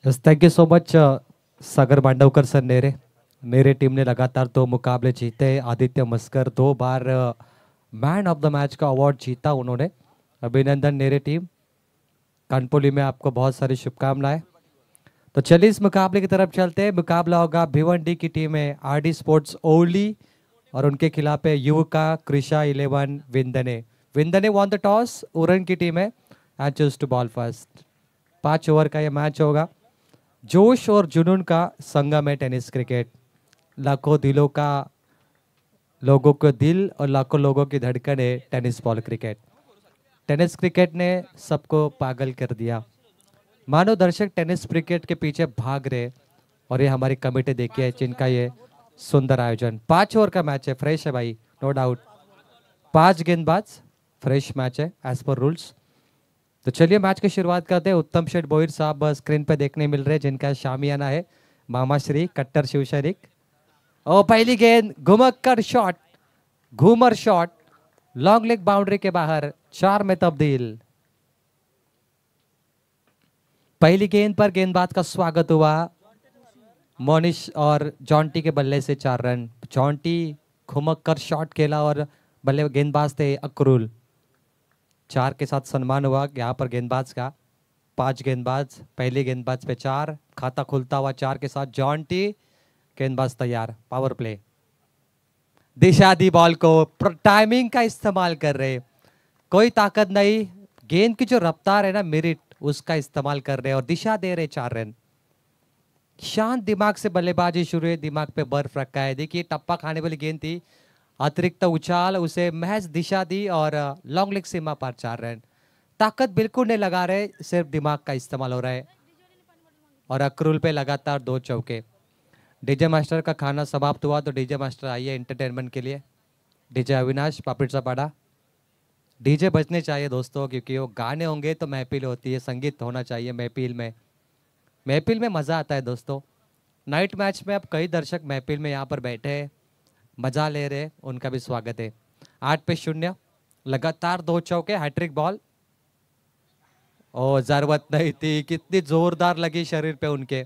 Thank you so much Sagar Mandavkar sir. नेरे team ने लगातार 2 मुकाबले जीते। आदित्य मस्कर 2 बार मैन ऑफ द मैच का अवार्ड जीता उन्होंने। अभिनंदन नेरे टीम। कानपुली में आपको बहुत सारी शुभकामनाएं। तो चलिए इस मुकाबले की तरफ चलते हैं। मुकाबला होगा भिवंडी की टीम है आरडी स्पोर्ट्स ओली और उनके खिलाफ है युवका कृषा 11 विंदने। विंदने वॉन द टॉस। उरन की टीम है and choose to bowl first. 5 over का यह मैच होगा। जोश और जुनून का संगम है टेनिस क्रिकेट। लाखों दिलों का लोगों के दिल और लाखों लोगों की धड़कन है tennis ball cricket. Tennis cricket ने सबको पागल कर दिया। मानो दर्शक टेनिस क्रिकेट के पीछे भाग रहे और ये हमारी कमेटी देखिए जिनका ये सुंदर आयोजन। 5 ओवर का मैच है। फ्रेश है भाई, नो डाउट। 5 गेंदबाज, फ्रेश मैच है एज पर रूल्स। तो चलिए मैच की शुरुआत करते हैं। उत्तम शेठ बोहिर साहब स्क्रीन पे देखने मिल रहे हैं जिनका शामियाना है मामा श्री कट्टर शिव शरीक। और पहली गेंद घुमक्कर शॉट, घूमर शॉट, लॉन्ग लेग बाउंड्री के बाहर, 4 में तब्दील। पहली गेंद पर गेंदबाज का स्वागत हुआ। मोनिश और जॉन्टी के बल्ले से 4 रन। जॉन्टी घुमक्कर शॉट खेला और बल्ले गेंदबाज थे अक्रुल। 4 के साथ सम्मान हुआ यहाँ पर गेंदबाज का। 5 गेंदबाज, पहले गेंदबाज पे 4, खाता खुलता हुआ 4 के साथ जॉन्टी। गेंदबाज तैयार, power play. Disha the ball को, टाइमिंग का इस्तेमाल कर रहे, कोई ताकत नहीं, गेंद की जो रफ्तार है ना मेरिट, उसका इस्तेमाल कर रहे और दिशा दे रहे 4 रन। शांत दिमाग से बल्लेबाजी शुरू है। दिमाग पे बर्फ रखा है। देखिए टप्पा खाने वाली गेंद थी, अतिरिक्त उछाल, उसे महज दिशा दी और लॉन्ग लेग सीमा पर 4 रन। ताकत बिल्कुल नहीं लगा रहे, सिर्फ दिमाग का इस्तेमाल हो रहा है। और अक्रुल पे लगातार 2 चौके। डीजे मास्टर का खाना समाप्त हुआ तो डीजे मास्टर आइए एंटरटेनमेंट के लिए। डीजे अविनाश पापड़ चपाड़ा। डीजे बजने चाहिए दोस्तों, क्योंकि वो गाने होंगे तो महफिल होती है, संगीत होना चाहिए महफिल में। महफिल में मज़ा आता है दोस्तों। नाइट मैच में अब कई दर्शक महफिल में यहाँ पर बैठे हैं, मजा ले रहे, उनका भी स्वागत है। 8 पे 0, लगातार 2 चौके, हैट्रिक बॉल। ओ जरूरत नहीं थी, कितनी जोरदार लगी शरीर पे उनके,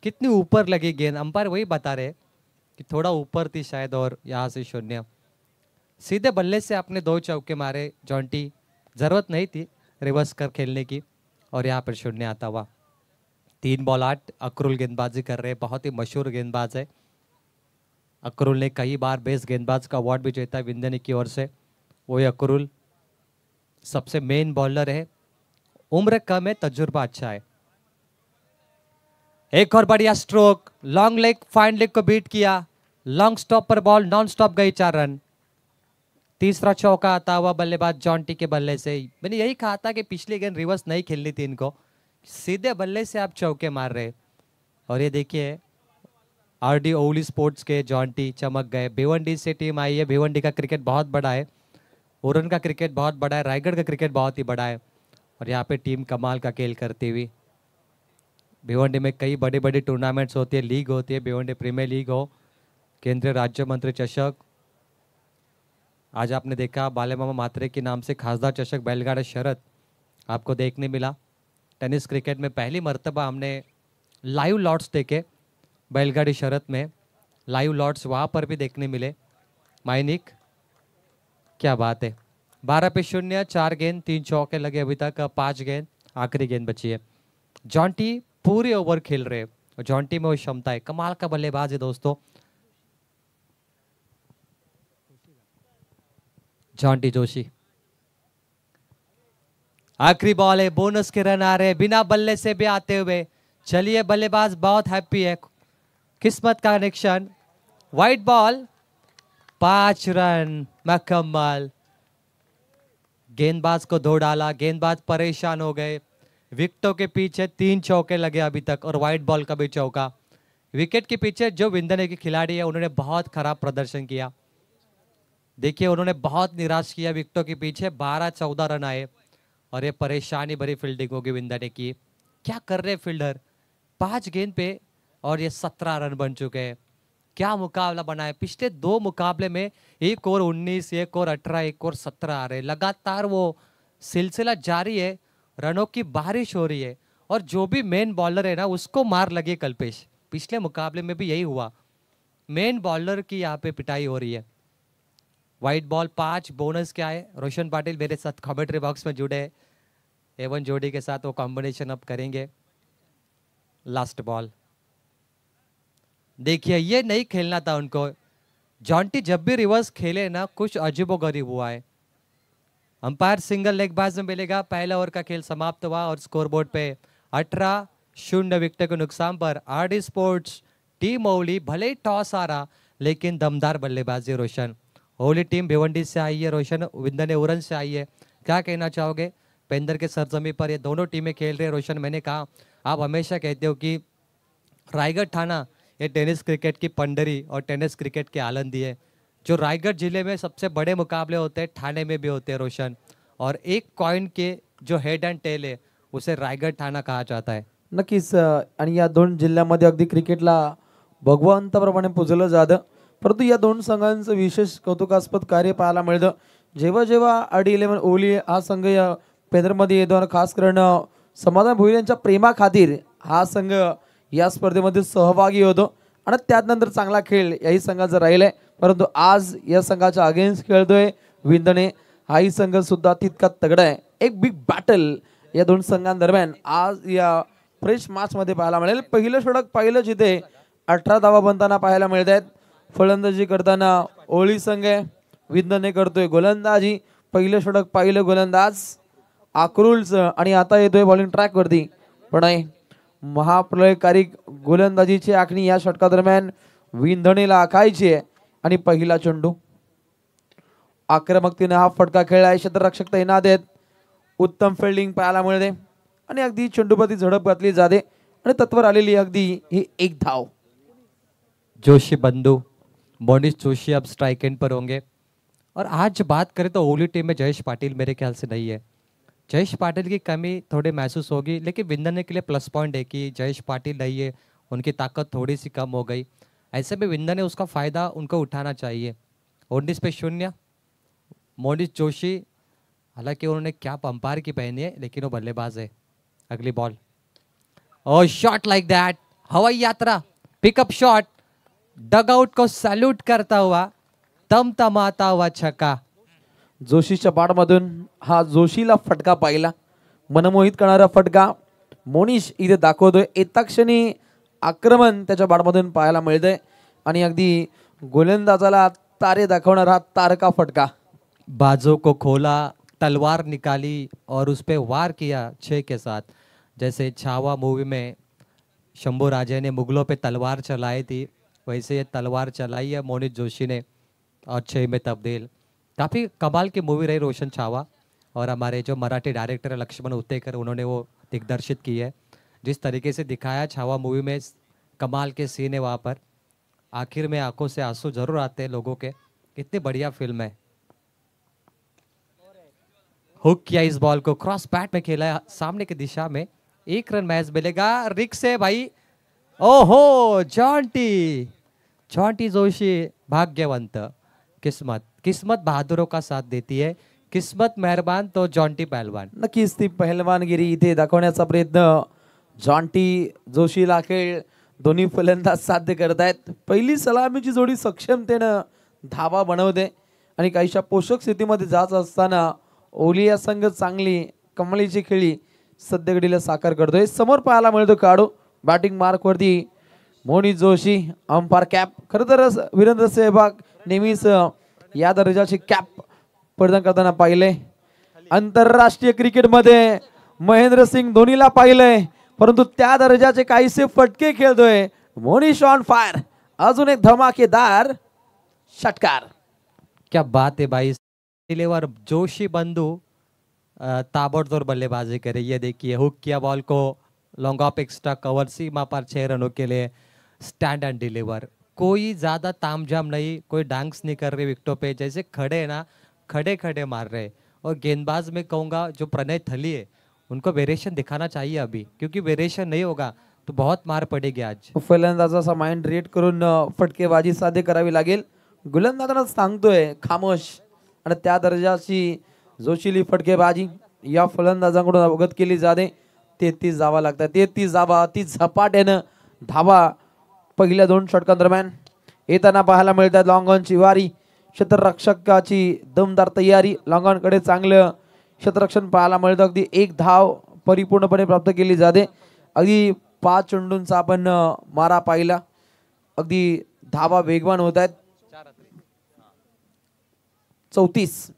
कितनी ऊपर लगी गेंद। अंपायर वही बता रहे कि थोड़ा ऊपर थी शायद, और यहाँ से 0। सीधे बल्ले से आपने 2 चौके मारे जॉन्टी, जरूरत नहीं थी रिवर्स कर खेलने की, और यहाँ पर 0 आता हुआ। 3 बॉल 8। अक्रुल गेंदबाजी कर रहे, बहुत ही मशहूर गेंदबाज है। अक्रुल ने कई बार बेस्ट गेंदबाज का अवार्ड भी जीता है विंदनी की ओर से। वही अक्रुल सबसे मेन बॉलर है, उम्र कम है, तजुर्बा अच्छा है। एक और बढ़िया stroke, long leg, fine leg को बीट किया। लॉन्ग स्टॉप पर बॉल नॉन स्टॉप गई, 4 रन। तीसरा चौका आता हुआ बल्लेबाज जॉन्टी के बल्ले से। मैंने यही कहा था कि पिछली गेंद रिवर्स नहीं खेलनी थी इनको, सीधे बल्ले से आप चौके मार रहे। और ये देखिए आरडी ओली स्पोर्ट्स के जॉन्टी चमक गए। भिवंडी से टीम आई है। भिवंडी का क्रिकेट बहुत बड़ा है, उरन का क्रिकेट बहुत बड़ा है, रायगढ़ का क्रिकेट बहुत ही बड़ा है, और यहाँ पे टीम कमाल का खेल करती हुई। भिवंडी में कई बड़े बड़े टूर्नामेंट्स होती है, लीग होती है, भिवंडी प्रीमियर लीग हो, केंद्रीय राज्य मंत्री चषक। आज आपने देखा बाले मामा मात्रे के नाम से खासदार चषक बैलगाड़ा शरद आपको देखने मिला। टेनिस क्रिकेट में पहली मर्तबा हमने लाइव लॉट्स देखे बैलगाड़ी शरद में। लाइव लॉट्स वहाँ पर भी देखने मिले। माइनिक, क्या बात है। 12 पे 0, 4 गेंद, 3 चौके लगे अभी तक, 5 गेंद, आखिरी गेंद बची है। जॉन्टी पूरे ओवर खेल रहे हैं और जॉन्टी में वो क्षमता है, कमाल का बल्लेबाज है दोस्तों जॉन्टी जोशी। आखिरी बॉल है, बोनस के रन आ रहे हैं बिना बल्ले से भी आते हुए। चलिए बल्लेबाज बहुत हैप्पी है, किस्मत का कनेक्शन। वाइट बॉल, 5 रन मुकम्मल। गेंदबाज को धो डाला, गेंदबाज परेशान हो गए। विकेटों के पीछे 3 चौके लगे अभी तक, और वाइट बॉल का भी चौका। विकेट के पीछे जो विंदने के खिलाड़ी है उन्होंने बहुत खराब प्रदर्शन किया। देखिए उन्होंने बहुत निराश किया। विकेटों के पीछे 12-14 रन आए, और ये परेशानी भरी फील्डिंग होगी विंदने की। क्या कर रहे फील्डर 5 गेंद पे, और ये 17 रन बन चुके हैं। क्या मुकाबला बना है। पिछले 2 मुकाबले में 1 और 19, 1 और 18, 1 और 17 आ रहे, लगातार वो सिलसिला जारी है। रनों की बारिश हो रही है, और जो भी मेन बॉलर है ना उसको मार लगे कल्पेश। पिछले मुकाबले में भी यही हुआ, मेन बॉलर की यहाँ पे पिटाई हो रही है। वाइट बॉल 5 बोनस क्या है। रोशन पाटिल मेरे साथ कमेंट्री बॉक्स में जुड़े हैं, एवन जोड़ी के साथ वो कॉम्बिनेशन अब करेंगे। लास्ट बॉल देखिए, ये नहीं खेलना था उनको। जॉन्टी जब भी रिवर्स खेले ना कुछ अजीबोगरीब हुआ है। अंपायर सिंगल लेग बाज में मिलेगा। पहला ओवर का खेल समाप्त हुआ और स्कोरबोर्ड पे 18-0 विकेट के नुकसान पर आरडी स्पोर्ट्स टीम ओवली भले ही टॉस आ रहा लेकिन दमदार बल्लेबाजी रोशन। ओवली टीम भिवंडी से आई है, रोशन विंदने उरन से आई है। क्या कहना चाहोगे? पेंदर के सरजमी पर ये दोनों टीमें खेल रहे हैं। रोशन, मैंने कहा आप हमेशा कहते हो कि रायगढ़ थाना ये टेनिस क्रिकेट की पंडरी और टेनिस क्रिकेट की आलंदी है। जो रायगढ़ जिले में सबसे बड़े मुकाबले होते हैं ठाणे में भी होते हैं रोशन, और एक कॉइन के जो हेड एंड टेल है उसे रायगढ़ ठाणा कहा जाता है। नक्कीच आणि या दोन जिल्ह्यामध्ये अगदी क्रिकेटला भगवंताप्रमाणे पूजलं जातं, परंतु या दोन संघांचं विशेष कौतुकास्पद कार्य पाहायला मिळतं। जेव्हा जेव्हा RD11 ओवली हा संघ या पेंदरमध्ये येतो आणि खास करून समाधान भोईर यांच्या प्रेमाखातीर हा संघ या स्पर्धेमध्ये सहभागी होतो आणि त्यानंतर चांगला खेळ याही संघाचा राहिलाय। परंतु आज या संघाच्या अगेन्स्ट खेळतोय विंदणे, हाही संघ सुद्धा तितका तगडा आहे। एक बिग बॅटल या दोन संघांदरम्यान आज या फ्रेश मॅच मध्ये पाहायला मिळेल। पहिलं षटक पाहिलं जिथे 18 धावा बनताना पाहायला मिळत आहेत। फलंदाजी करताना ओवली संघ विंदणे करतोय गोलंदाजी। पहिलं षटक पाहिलं गोलंदाज आक्रुल्स आणि आता येतोय बॉलिंग ट्रॅक वरती प्रणय। महाप्रलयकारी गोलंदाजीची आखणी या षटकादरम्यान विंदणेला आखायची आहे आणि पहिला चेंडू आक्रमकतेने हा फटका खेळलाय। क्षेत्ररक्षक तैनात आहेत, उत्तम फिल्डिंग पाहायला मिळते आणि अगदी चेंडूपती झडप घातली जाते आणि तत्वर आलेली अगदी ही एक धाव। जोशी बंधु मोनिश जोशी अब स्ट्राइक एंड पर होंगे। और आज बात करें तो ओवली टीम में जयेश पाटिल मेरे ख्याल से नहीं है। जयेश पाटिल की कमी थोड़ी महसूस होगी, लेकिन विंदने के लिए प्लस पॉइंट है कि जयेश पाटिल नहीं है, उनकी ताकत थोड़ी सी कम हो गई। ऐसे में विंदने उसका फ़ायदा उनको उठाना चाहिए। 19 पे 0 मोनिश जोशी, हालांकि उन्होंने क्या अंपायर की पहनी है लेकिन वो बल्लेबाज है। अगली बॉल और शॉट लाइक दैट, हवाई यात्रा पिकअप शॉट, डगआउट को सैल्यूट करता हुआ तमतमाता हुआ छक्का। जोशीच्या बाटमधून हा जोशीला फटका पाहिला, मनमोहित करणारा फटका मोनिश इथे दाखवतोय। एताक्षणी आक्रमण त्याच्या बाटमधून पाहायला मिळतंय आणि अगदी गोलंदाजाला तारे दाखवणारा हा तारका फटका। बाजू को खोला, तलवार निकाली और उस पे वार किया 6 के साथ। जैसे छावा मूवी में शंभू राजे ने मुगलों पे तलवार चलाई थी, वैसे ये तलवार चलाई है मोनिश जोशी ने और 6 में तब्दील। काफ़ी कमाल की मूवी रही रोशन छावा, और हमारे जो मराठी डायरेक्टर है लक्ष्मण उत्तेकर, उन्होंने वो दिग्दर्शित की है। जिस तरीके से दिखाया छावा मूवी में, कमाल के सीन है वहाँ पर। आखिर में आंखों से आंसू जरूर आते हैं लोगों के, इतनी बढ़िया फिल्म है। हुक किया इस बॉल को, क्रॉस बैट में खेला सामने की दिशा में, 1 रन मैच मिलेगा। रिक्स है भाई, ओहो जॉन्टी, जॉन्टी जोशी भाग्यवंत। किस्मत, किस्मत बहादुरों का साथ देती है, किस्मत मेहरबान तो जॉन्टी पहलवान। नक्कीच ती पहलवानगिरी इथे दाखवण्याचा प्रयत्न जॉन्टी जोशीला खेळ दोन्ही फलंदाज साध्य करतायत। पहिली सलामीची जोडी सक्षमतेनं धावा बनवते आणि काहीशा पोषक स्थितीमध्ये जात असताना ओवली या संघ चांगली कमळीची खेळी सध्या घडीला साकार करतोय। समोर पाहायला मिळतो काढू बॅटिंग मार्क वरती मोनिश जोशी, अंपायर कॅप। खरं तर वीरेंद्र सहवाग नेहमीच या दर्जाची कॅप परिधान करताना पाहिले। आंतरराष्ट्रीय क्रिकेटमध्ये महेंद्रसिंग धोनीला पाहिलंय, परंतु त्या दर्जाचे काहीसे फटके खेळतोय मोनिश ऑन फायर। अजून एक धमाकेदार षटकार। क्या बात है भाई, डिलीवर जोशी बंधु ताबड़तोड़ बल्लेबाजी करे। ये देखिए हुक किया बॉल को, लॉन्ग ऑफ एक्स्ट्रा कवर, सीमा पर 6 रनों के लिए स्टैंड एंड डिलीवर। कोई ज़्यादा तामझाम नहीं, कोई डांस नहीं कर रहे विकेटों पे, जैसे खड़े हैं ना खड़े खड़े मार रहे। और गेंदबाज में कहूँगा जो प्रणय थली है उनको वेरिएशन दिखाना चाहिए अभी, क्योंकि वेरिएशन नहीं होगा तो बहुत मार पडेगी आज। फलंदाजाचा माइंड रेट करून फटकेबाजी साध्य करावी लागेल। गोलंदाजांना सांगतोय खामोश आणि त्या दर्जाची जोशीली फटकेबाजी या फलंदाजांकडून अवगत केली जाते। 33 धावा लागतात. 33 धावा अति झपाट्यानं धावा पहिल्या 2 षटकांदरम्यान येताना पाहायला मिळतात. लॉंग ऑनची वारी, क्षेत्ररक्षकाची दमदार तयारी, लॉंग ऑनकडे चांगलं क्षेत्ररक्षण पाहायला मिळतं. अगदी 1 धाव परिपूर्णपणे प्राप्त केली जाते. अगदी 5 चेंडूंचा आपण मारा पाहिला. अगदी धावा वेगवान होत आहेत. 34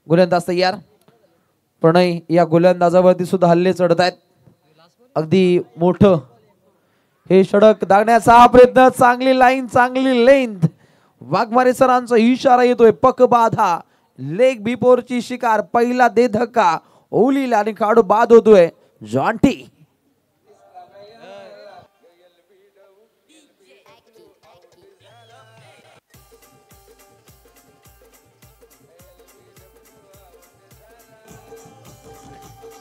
गोलंदाज तयार. प्रणय या गोलंदाजावरती सुद्धा हल्ले चढत आहेत. अगदी मोठं हे षटक दागण्याचा हा प्रयत्न. चांगली लाईन, चांगली लेंथ. वाघमारे सरांचा इशारा येतोय. पक बाधा, लेग बिफोरची शिकार. पहिला दे धक्का ओलीला आणि काढू बाद होतोय जॉन्टी.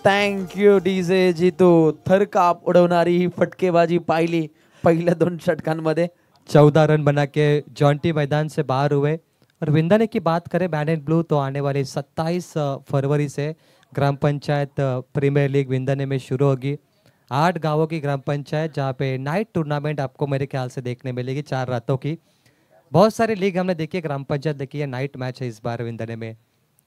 थँक्यू डीजे जितू. थरकाप उडवणारी ही फटकेबाजी पाहिली पहिल्या 2 षटकांमध्ये. 14 रन बना के जॉन्टी मैदान से बाहर हुए। और विंदने की बात करें बैन एंड ब्लू, तो आने वाली 27 फरवरी से ग्राम पंचायत प्रीमियर लीग विंदने में शुरू होगी। 8 गांवों की ग्राम पंचायत जहां पे नाइट टूर्नामेंट आपको मेरे ख्याल से देखने मिलेगी 4 रातों की। बहुत सारी लीग हमने देखी है, ग्राम पंचायत देखी है, नाइट मैच है इस बार विंदने में।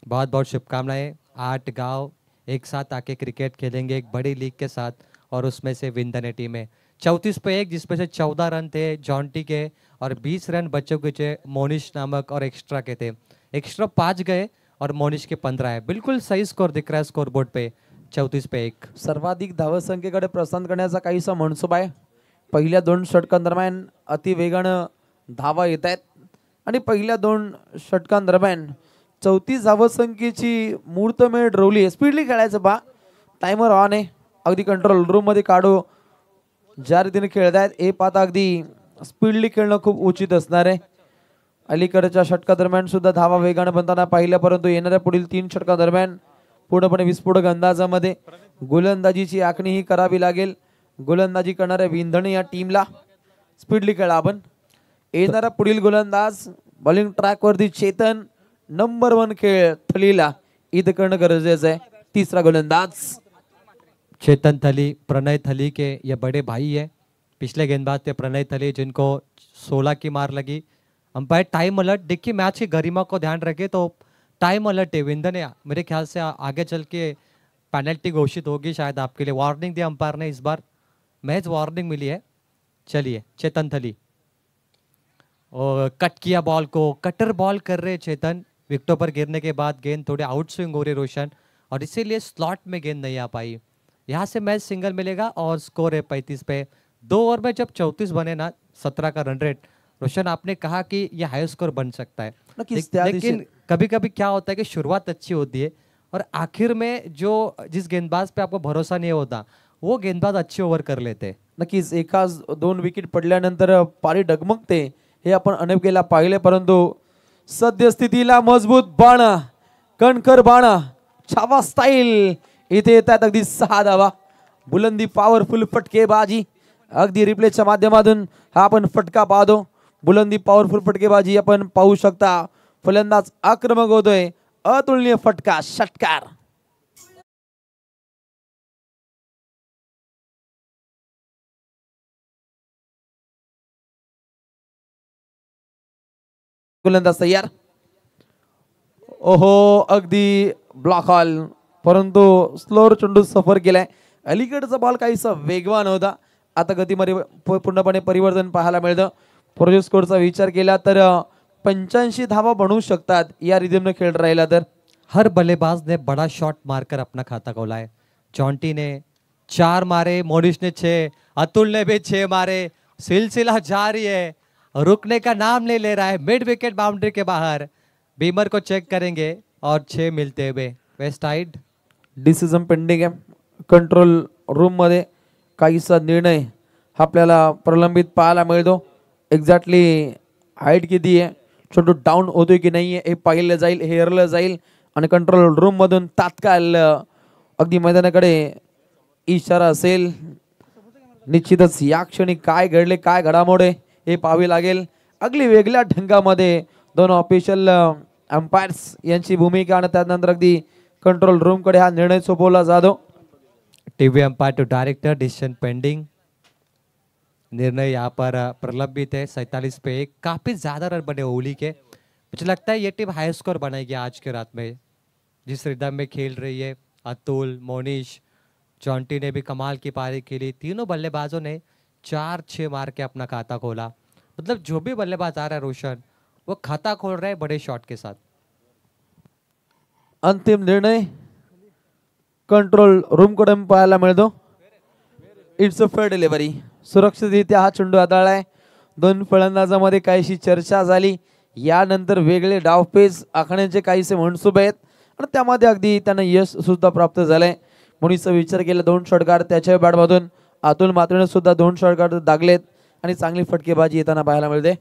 बहुत बहुत शुभकामनाएं। 8 गांव एक साथ आके क्रिकेट खेलेंगे एक बड़ी लीग के साथ, और उसमें से विंदने टीम है 34 पे 1, जिसमें से 14 रन थे जॉन्टी के और 20 रन बच्चों के थे मोनिश नामक और एक्स्ट्रा के थे। एक्स्ट्रा 5 गए और मोनिश के 15 है। बिल्कुल सही स्कोर दिख रहा है स्कोर बोर्ड पे 34 पे 1। सर्वाधिक धावसंख्येकडे प्रस्थान करण्याचा काहीसा मनसुबा आहे। पहिल्या 2 षटकांदरम्यान अति वेगानं धावा येत आहेत आणि पहिल्या 2 षटकांदरम्यान 34 धावसंख्येची मुहूर्तमेढ रोवली. स्पीडली खेळायचं बा. टायमर ऑन आहे. अगदी कंट्रोल रूम मध्ये काढू ज्या रीतीने खेळत आहेत हे पाहता अगदी स्पीडली खेळणं खूप उचित असणार आहे. अलीकडच्या षटकादरम्यान सुद्धा धावा वेगाने बनताना पाहिल्या, परंतु येणाऱ्या पुढील 3 षटकादरम्यान पूर्णपणे विस्फोटक अंदाजामध्ये गोलंदाजीची आखणी ही करावी लागेल. गोलंदाजी करणाऱ्या विंधणे या टीमला स्पीडली खेळा आपण. येणारा पुढील गोलंदाज बॉलिंग ट्रॅक वरती चेतन. नंबर 1 खेळ थलीला इथं करणं गरजेचं आहे. तीसरा गोलंदाज चेतन थली, प्रणय थली के ये बड़े भाई है। पिछले गेंदबाज थे प्रणय थली जिनको 16 की मार लगी। अंपायर टाइम अलर्ट, देखिए मैच की गरिमा को ध्यान रखे तो टाइम अलर्ट है। विंदने मेरे ख्याल से आगे चल के पेनल्टी घोषित होगी शायद आपके लिए। वार्निंग दी अंपायर ने इस बार, मैच वार्निंग मिली है। चलिए चेतन थली और कट किया बॉल को, कटर बॉल कर रहे चेतन। विकेटों पर गिरने के बाद गेंद थोड़े आउट स्विंग हो रही रोशन, और इसीलिए स्लॉट में गेंद नहीं आ पाई। यहाँ से मैच सिंगल मिलेगा और स्कोर है 35 पे। 2 ओवर में जब 34 बने ना 17 का रन रेट, रोशन आपने कहा कि यह हाई स्कोर बन सकता है। लेकिन कभी कभी क्या होता है कि शुरुआत अच्छी होती है और आखिर में जो जिस गेंदबाज पे आपको भरोसा नहीं होता वो गेंदबाज अच्छे ओव्हर कर लेते। नक्कीच एकाच 2 विकेट पडल्यानंतर पारी डगमगते हे आपण अनेक वेळेला पाहिले, परंतु सद्यस्थितीला मजबूत बाणा, कणकर बाणा, छावा स्टाईल इथे येतात. अगदी 6 धावा. बुलंदी पॉवरफुल फटकेबाजी. अगदी रिप्लेच्या माध्यमातून हा आपण फटका पाहतो. बुलंदी पॉवरफुल फटकेबाजी आपण पाहू शकता. फलंदाज आक्रमक होतोय. अतुलनीय फटका, षटकार. गोलंदाज तयार. ओहो अगदी ब्लॉक हॉल, परंतु स्लोअर चेंडू सफर केलाय. अलीकडचा बॉल काहीसा वेगवान होता. आता गतीमध्ये पूर्णपणे परिवर्तन पाहायला मिळतं. प्रोजेक्ट स्कोरचा विचार केला तर 85 धावा बनवू शकतात या रिदमने खेळ राहिला तर. हर बल्लेबाज ने बड़ा शॉट मारकर अपना खाता खोला है। जॉन्टी ने 4 मारे, मोनिश ने 6, अतुल ने भी 6 मारे। सिलसिला जारी है, रुकने का नाम नहीं ले रहा है। मिड विकेट बाउंड्री के बाहर बीमर को चेक करेंगे और 6 मिलते हुए वेस्ट साइड। डिसिजन पेंडिंग आहे. कंट्रोल रूम मध्ये काहीसा निर्णय आपल्याला प्रलंबित पाहायला मिळतो. एक्झॅक्टली हाईट किती आहे, चेंडू डाऊन होतोय की नाही हे पाहिलं जाईल, हेरलं जाईल आणि कंट्रोल रूम मधून तात्काळ अगदी मैदानाकडे इशारा असेल. निश्चितच या क्षणी काय घडले, काय घडामोडी हे पाहावे लागेल. अगदी वेगळ्या ढंगामध्ये 2 ऑफिशियल अंपायर्स यांची भूमिका आणि त्यानंतर अगदी कंट्रोल रूम कडे हा निर्णय सोपवला जातो. TV umpire to director, decision pending. निर्णय यहाँ पर प्रलंबित है। 47 पे 1। काफी ज्यादा रन बने ओली के। मुझे लगता है ये टीम हाई स्कोर बनाएगी आज के रात में, जिस रिदम में खेल रही है। अतुल, मोनिश, जॉन्टी ने भी कमाल की पारी खेली। तीनों बल्लेबाजों ने 4-6 मार के अपना खाता खोला। मतलब जो भी बल्लेबाज आ रहा है रोशन, वो खाता खोल रहा है बड़े शॉट के साथ। अंतिम निर्णय कंट्रोल रूम कडून पाहायला मिळतो। It's a fair delivery. सुरक्षितरित्या हा चेंडू हाताळलाय। दोन फलंदाजांमध्ये काहीशी चर्चा झाली, यानंतर वेगळे डावपेच आखण्याचे काहीसे मनसुबे आहेत आणि त्यामध्ये अगदी त्यांना यश सुद्धा प्राप्त झालंय। मुनीचा विचार केला 2 षटकार त्याच्या बॅटमधून। अतुल मात्रेने सुद्धा 2 षटकार दागलेत आणि चांगली फटकेबाजी येताना पाहायला मिळते।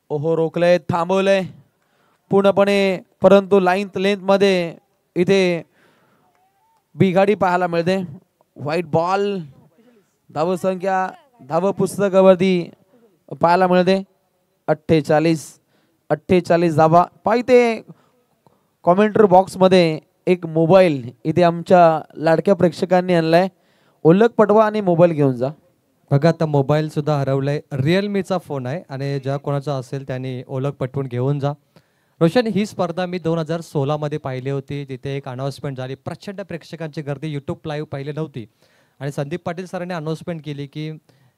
ओहो, रोखलंय, थांबवलंय पूर्णपणे, परंतु लाईन लेंथ मध्ये इथे बिघाडी पाहायला मिळते। व्हाईट बॉल, धावसंख्या धाव पुस्तकावरती पाहायला मिळते 48 धावा पाहिजे। कॉमेंटर बॉक्स मध्ये एक मोबाईल इथे आमच्या लाडक्या प्रेक्षकांनी आणलाय। ओळख पटवा आणि मोबाईल घेऊन जा। बघा आता मोबाईल सुद्धा हरवलाय। रिअलमीचा फोन आहे आणि ज्या कोणाचा असेल त्यांनी ओळख पटवून घेऊन जा। रोशन, ही स्पर्धा मी 2016 मध्ये पाहिली होती। तिथे एक अनाउन्समेंट झाली, प्रचंड प्रेक्षकांची गर्दी, यूट्यूब लाईव्ह पाहिली नव्हती आणि संदीप पाटील सरांनी अनाउन्समेंट केली की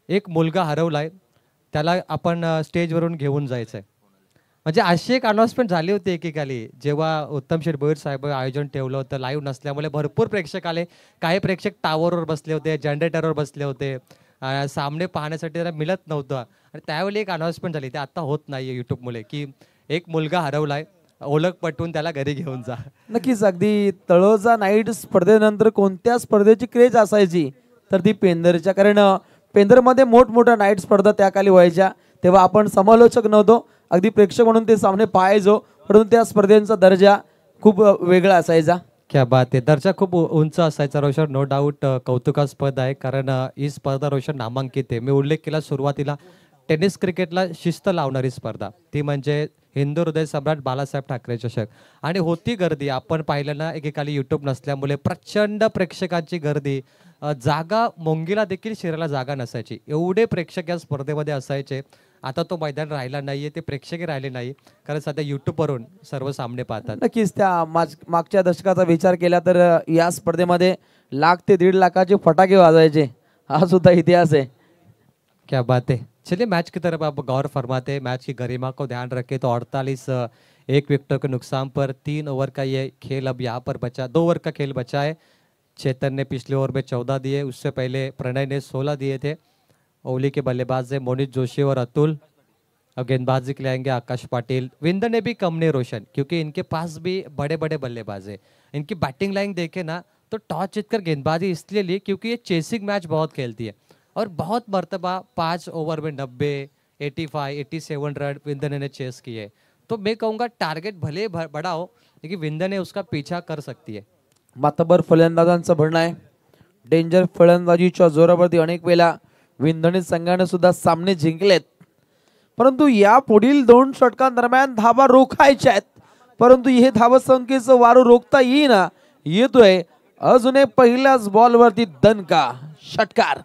एक मुलगा हरवलाय, त्याला आपण स्टेजवरून घेऊन जायचंय। म्हणजे अशी एक अनाउन्समेंट झाली होती एकेकाली, जेव्हा उत्तम शेठ भोईर साहेब आयोजन ठेवलं होतं। लाईव्ह नसल्यामुळे भरपूर प्रेक्षक आले। काही प्रेक्षक टावरवर बसले होते, जनरेटरवर बसले होते, सामने पाहण्यासाठी त्याला मिळत नव्हतं आणि त्यावेळी एक अनाउन्समेंट झाली, ते आता होत नाहीये यूट्यूबमुळे, की एक मुलगा हरवलाय, ओळख पटवून त्याला घरी घेऊन जा। नक्कीच अगदी तळोजा नाईट स्पर्धेनंतर कोणत्या स्पर्धेची क्रेज असायची तर ती पेंदरच्या, कारण पेंदरमध्ये मोठमोठ्या नाईट स्पर्धा त्याखाली व्हायच्या, तेव्हा आपण समालोचक नव्हतो, अगदी प्रेक्षक म्हणून ते सामने पाहायचो, परंतु त्या स्पर्धेचा दर्जा खूप वेगळा असायचा। क्या बात आहे, दर्जा खूप उंच असायचा रोशन, नो डाऊट कौतुकास्पद आहे, कारण ही स्पर्धा रोशन नामांकित आहे। मी उल्लेख केला सुरुवातीला, टेनिस क्रिकेटला शिस्त लावणारी स्पर्धा, ती म्हणजे हिंदू हृदय सम्राट बाळासाहेब ठाकरे चषक। आणि होती गर्दी, आपण पाहिलं ना, एकेकाली यूट्यूब नसल्यामुळे प्रचंड प्रेक्षकांची गर्दी, जागा मोंगीला देखील शिरायला जागा नसायची, एवढे प्रेक्षक या स्पर्धेमध्ये असायचे। आता तो मैदान राहिला नाहीये, ते प्रेक्षकही राहिले नाही, कारण सध्या यूट्यूबवरून सर्व सामने पाहतात। नक्कीच त्या मागच्या दशकाचा विचार केला तर या स्पर्धेमध्ये 1 लाख ते 1.5 लाखाचे फटाके वाजवायचे, हा सुद्धा इतिहास है। क्या बात है। चलिए मैच की तरफ आप गौर फरमाते हैं। मैच की गरिमा को ध्यान रखें तो 48 एक विकेटों के नुकसान पर 3 ओवर का ये खेल अब यहाँ पर बचा, 2 ओवर का खेल बचा है। चेतन ने पिछले ओवर में 14 दिए, उससे पहले प्रणय ने 16 दिए थे। ओली के बल्लेबाज है मोनिश जोशी और अतुल। अब गेंदबाजी के लिए आएंगे आकाश पाटिल। विंदर ने भी कम नहीं रोशन, क्योंकि इनके पास भी बड़े बड़े बल्लेबाज है। इनकी बैटिंग लाइन देखे ना तो टॉस जीतकर गेंदबाजी इसलिए ली क्योंकि ये चेसिंग मैच बहुत खेलती है और बहुत मरतबा 5 ओवर में 90, 85, 87 रन विंदर ने चेस किए। तो मैं कहूँगा टारगेट भले बड़ा हो, लेकिन विंदर ने उसका पीछा कर सकती है। मातबर फलंदाजांचं म्हणणं आहे, डेंजर फलंदाजीच्या जोरावरती अनेक वेळा विंधणी संघाने सुद्धा सामने जिंकलेत, परंतु या पुढील 2 षटकांदरम्यान धावा रोखायच्या आहेत, परंतु हे धावसंख्येचं वारू रोखता येईना। येतोय अजून एक पहिल्याच बॉलवरती दणका षटकार।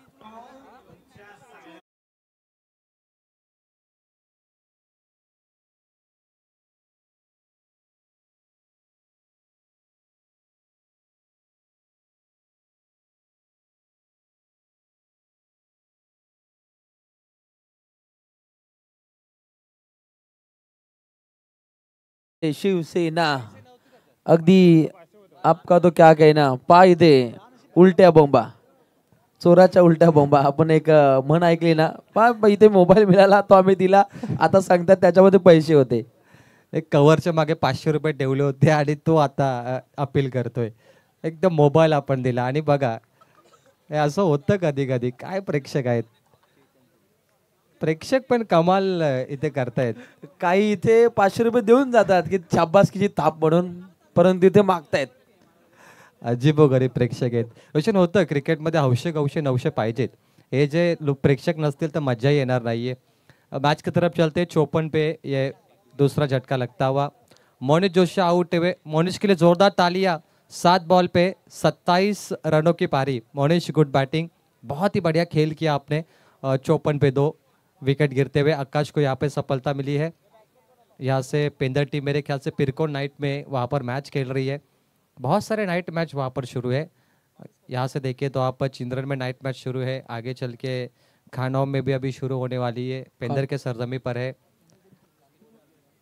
शिवसेना अगदी आपका तो क्या कहना, पाय दे उलट्या बोंबा, चोराच्या उलट्या बोंबा, आपण एक म्हण ऐकली ना, पा इथे मोबाईल मिळाला तो आम्ही दिला, आता सांगतात त्याच्यामध्ये पैसे होते। एक कव्हरच्या मागे 500 रुपये ठेवले होते आणि तो आता अपील करतोय, एकदम मोबाईल आपण दिला। आणि बघा हे असं होतं कधी कधी, काय प्रेक्षक आहेत, प्रेक्षक पण कमाल इथे करतायत। काही इथे 500 रुपये देऊन जातात की शाबासकीची थाप म्हणून, परंतु इथे मागतायत। अजीबोगरीब प्रेक्षक आहेत रोशन। होतं क्रिकेटमध्ये हौशे गौशे नवशे पाहिजेत, हे जे प्रेक्षक नसतील तर मजा येणार नाहीये। मैच की तरफ चलते, 54 पे ये दूसरा झटका लगता हुआ। मोनिश जोशी आउट हुए, मोनिश के लिए जोरदार तालियां। 7 बॉल पे 27 रनों की पारी। मोनिश गुड बैटिंग, बहुत ही बढ़िया खेल किया आपने। 54 पे 2 विकेट गिरते हुए आकाश को यहाँ पे सफलता मिली है। यहाँ से पेंदर टीम मेरे ख्याल से पिरकोन नाइट में वहाँ पर मैच खेल रही है। बहुत सारे नाइट मैच वहाँ पर शुरू है। यहाँ से देखिए तो आप चिंद्रन में नाइट मैच शुरू है, आगे चल के खानौम में भी अभी शुरू होने वाली है, पेंदर के सरजमी पर है।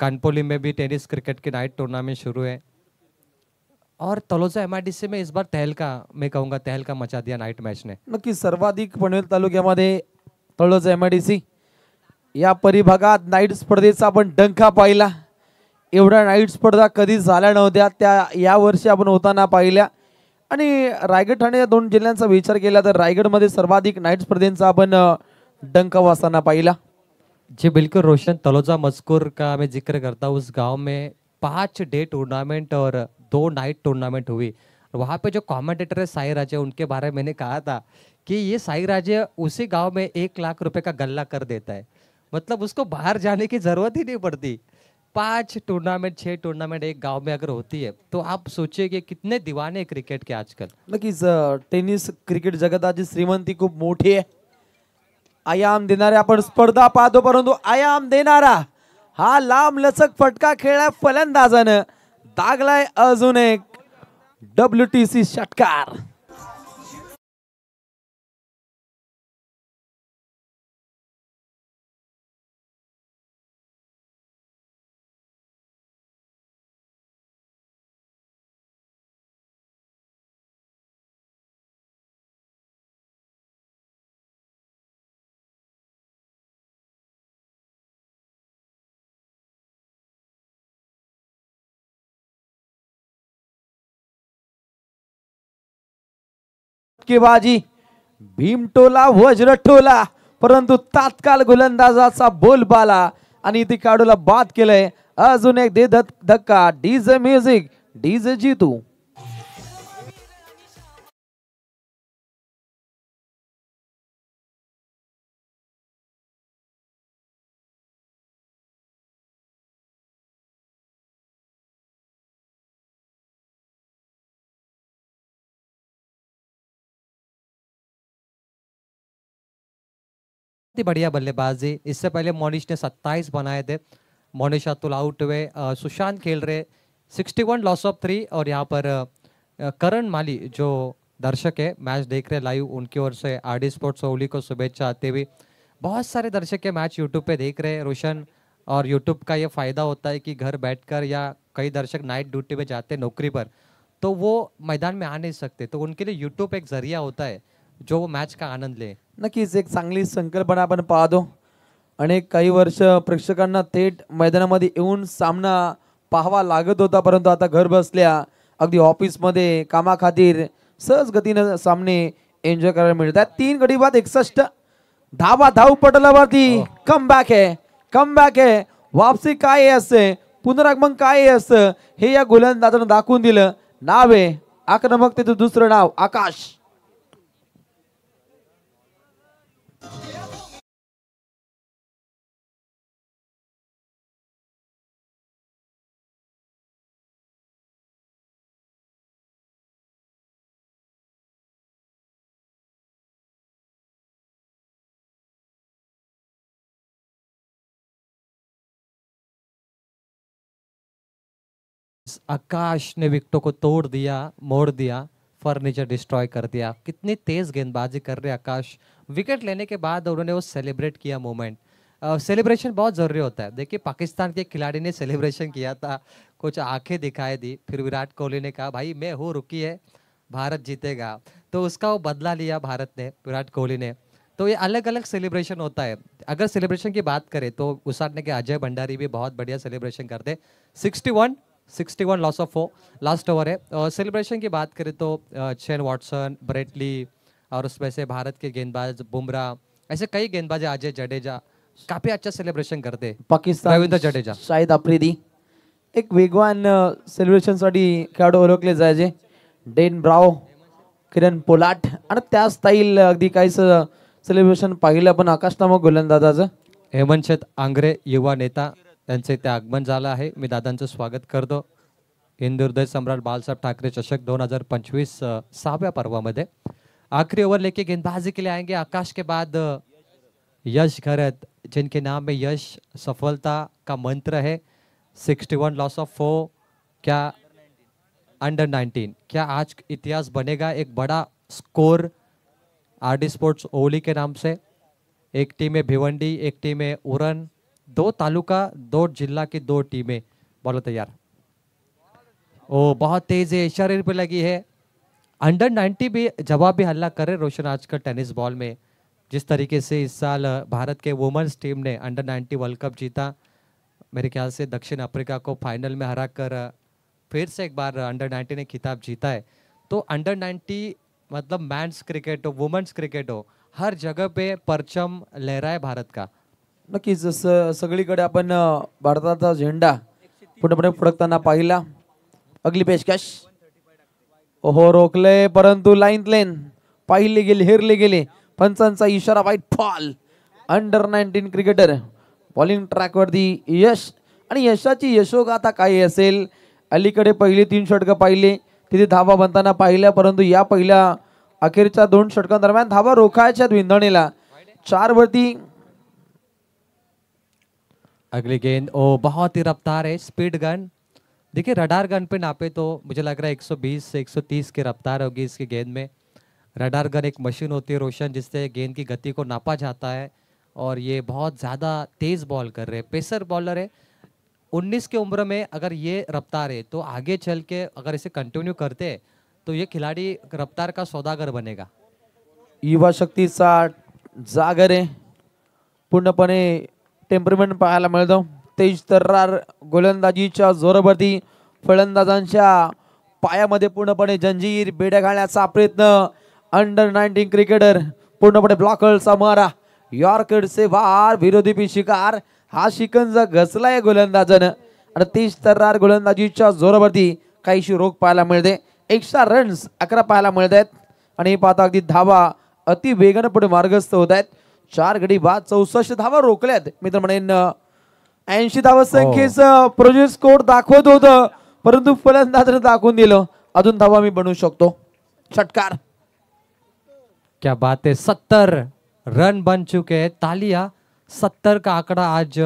कानपोली में भी टेनिस क्रिकेट के नाइट टूर्नामेंट शुरू है। और तलोजा MIDC में इस बार तहलका, मैं कहूँगा तहलका मचा दिया नाईट मॅच ने। नक्की सर्वाधिक पनवेल तालुक्यामध्ये तळोजा MIDC या परिभागात नाईट स्पर्धेचा आपण डंका पाहिला। एवढ्या नाईट स्पर्धा कधी झाल्या नव्हत्या, त्या या वर्षी आपण होताना पाहिल्या। आणि रायगड ठाणे या दोन जिल्ह्यांचा विचार केला तर रायगडमध्ये सर्वाधिक नाईट स्पर्धेचा आपण डंका वाजताना पाहिला। जी बिल्कुल रोशन, तलोजा मजकूर का मैं जिक्र करता हूँ। उस गांव में 5 डे टूर्नामेंट और 2 नाइट टूर्नामेंट हुई। वहाँ पे जो कमेंटेटर है साई राजे, उनके बारे में मैंने कहा था कि ये साई राजे उसी गांव में 1 लाख रुपए का गल्ला कर देता है, मतलब उसको बाहर जाने की जरूरत ही नहीं पड़ती। 5 टूर्नामेंट 6 टूर्नामेंट एक गांव में अगर होती है तो आप सोचिए कि कितने दीवाने हैं क्रिकेट के आजकल। नक्कीच टेनिस क्रिकेट जगताची श्रीमंती खूप मोठी आहे। आयाम देणारे आपण स्पर्धा पाहतो, परंतु आयाम देणारा हा लांब लचक फटका खेळला फलंदाजानं, दागलाय अजून एक WTC षटकार। बाजी भीमटोला वज्रटोला, परंतु तात्काळ गोलंदाजाचा बोलबाला आणि ती काढूला बाद केलंय। अजून एक दे धक्का, डीजे म्युझिक, डीजे जीतू। ही बढ़िया बल्लेबाजी। इससे पहले मोनिश ने 27 बनाए थे। मोनिश अतुल आउट हुए, सुशांत खेल रहे 61 लॉस ऑफ 3। और यहाँ पर करण माली जो दर्शक है मैच देख रहे लाइव, उनकी ओर से RD स्पोर्ट्स ओली को शुभेच्छा आते हुए। बहुत सारे दर्शक के मैच यूट्यूब पे देख रहे हैं रोशन, और यूट्यूब का ये फ़ायदा होता है कि घर बैठकर, या कई दर्शक नाइट ड्यूटी पे जाते हैं नौकरी पर, तो वो मैदान में आ नहीं सकते, तो उनके लिए यूट्यूब एक जरिया होता है जो वो मैच का आनंद ले। नक्कीच एक चांगली संकल्पना आपण पाहतो। अनेक काही वर्ष प्रेक्षकांना थेट मैदानामध्ये येऊन सामना पाहावा लागत होता, परंतु आता घर बसल्या अगदी ऑफिस मध्ये कामाखातीर सहज गतीने सामने एन्जॉय करायला मिळतात। 3 गडी बाद 61 धावा धाव पटलावरती कम बॅक आहे, वापसी काय असते, पुनरागमन काय असतं हे या गोलंदाजानं दाखवून दिलं। नाव आहे आक्रमकतेचं दुसरं नाव आकाश। आकाश ने विकेटों को तोड़ दिया, मोड़ दिया, फर्नीचर डिस्ट्रॉय कर दिया। कितनी तेज गेंदबाजी कर रहे आकाश। विकेट लेने के बाद उन्होंने वो सेलिब्रेट किया मोमेंट। सेलिब्रेशन बहुत ज़रूरी होता है। देखिए पाकिस्तान के खिलाड़ी ने सेलिब्रेशन किया था, कुछ आंखें दिखाई दी, फिर विराट कोहली ने कहा भाई मैं हूँ, रुकी है, भारत जीतेगा, तो उसका वो बदला लिया भारत ने, विराट कोहली ने। तो ये अलग अलग सेलिब्रेशन होता है। अगर सेलिब्रेशन की बात करें तो उसाटने के अजय भंडारी भी बहुत बढ़िया सेलिब्रेशन करते। 61 लॉस ऑफ 4 लास्ट ओवर है। और सेलिब्रेशन की बात करें तो शेन वॉटसन, ब्रेटली, और उसमें से भारत के गेंदबाज बुमराह, ऐसे कई गेंदबाज, अजय जडेजा काफी अच्छा सेलिब्रेशन करते। पाकिस्तान रवींद्र जडेजा, शाहिद आफ्रिदी एक वेगवान सेलिब्रेशन साठी खेळाडू ओळखले जायचे। डेन ब्राव, किरण पोलाट आणि त्या स्टाईल अगदी काहीच सेलिब्रेशन पाहिलं पण आकाश नामक गोलंदाजाचं। हेमंत आंग्रे युवा नेता, त्यांचे ते आगमन झालं आहे। मी दादांचं स्वागत करतो हिंदुहृदय सम्राट बाळासाहेब ठाकरे चषक 2025 सहाव्या पर्वामध्ये आखिरी ओवर लेके गेंदबाजी के लिए आएंगे आकाश के बाद यश घरत, जिनके नाम में यश सफलता का मंत्र है। 61 लॉस ऑफ 4। क्या अंडर 19 क्या आज इतिहास बनेगा? एक बड़ा स्कोर आरडी स्पोर्ट्स ओली के नाम से। एक टीम है भिवंडी, एक टीम है उरन, 2 तालुका 2 जिला की 2 टीमें। बॉलो तैयार। ओ बहुत तेज है, शरीर पे लगी है। अंडर 90 भी जवाब भी हल्ला करे रोशन आजकल टेनिस बॉल में। जिस तरीके से इस साल भारत के वुमेन्स टीम ने अंडर 90 वर्ल्ड कप जीता, मेरे ख्याल से दक्षिण अफ्रीका को फाइनल में हराकर फिर से एक बार अंडर 90 ने खिताब जीता है। तो अंडर 90 मतलब मैन्स क्रिकेट हो वुमेन्स क्रिकेट हो, हर जगह पे परचम लहराय भारत का। नक्कीच जसं सगळीकडे आपण भारताचा झेंडा पूर्णपणे फडकताना पाहिला। अगली पेशकश ओहो रोखले, परंतु लाईन लेन पाहिले गेले, हेरले गेले। पंचांचा इशारा, वाईट fall. Under 19 cricketer bowling track वरती यश, आणि यशाची यशोगाथा काय असेल? अलीकडे पहिली 3 षटकं पाहिले, तिथे धावा बनताना पाहिल्या, परंतु या पहिल्या अखेरच्या 2 षटकांदरम्यान धावा रोखायच्या विंधणीला 4 वरती। अगली गेंद, ओ बहुत ही रफ्तार है, स्पीड गन। देखिए रडार गन पे नापे तो मुझे लग रहा है 120 से 130 की रफ्तार होगी इसकी गेंद में। रडार गन एक मशीन होती है रोशन, जिससे गेंद की गति को नापा जाता है, और ये बहुत ज़्यादा तेज़ बॉल कर रहे हैं, पेसर बॉलर है। 19 की उम्र में अगर ये रफ्तार है तो आगे चल के अगर इसे कंटिन्यू करते हैं तो ये खिलाड़ी रफ्तार का सौदागर बनेगा। युवा शक्तीचा जागर आहे, पूर्णपणे टेम्परमेंट पाहायला मिळतो। तेज तर्रार गोलंदाजीच्या जोरावरती फलंदाजांच्या पायामध्ये पूर्णपणे जंजीर बेड्या घालण्याचा प्रयत्न। अंडर 19 क्रिकेटर पूर्णपणे ब्लॉकरचा मारा, यॉर्कर से वार, विरोधी भी शिकार। हा शिकंजा घसलाय गोलंदाजानं, आणि तेज तर्रार गोलंदाजीच्या जोरावरती काहीशी रोख पाहायला मिळते। एक्स्ट्रा रन्स 11 पाहायला मिळत आहेत, आणि पाहता अगदी धावा अति वेगाने पुढे मार्गस्थ होत आहेत। 4 गडी बाद 64 धावा रोखल्यात। मित्र म्हणेन 80 धावा संख्येचं प्रोजेक्ट स्कोर दाखवत होतं, परंतु फलंदाजाने दाखवून दिलं अजून धावा मी बनवू शकतो। षटकार, क्या बात है, 70 रन बन चुके हैं। तालियां। 70 का आंकड़ा आज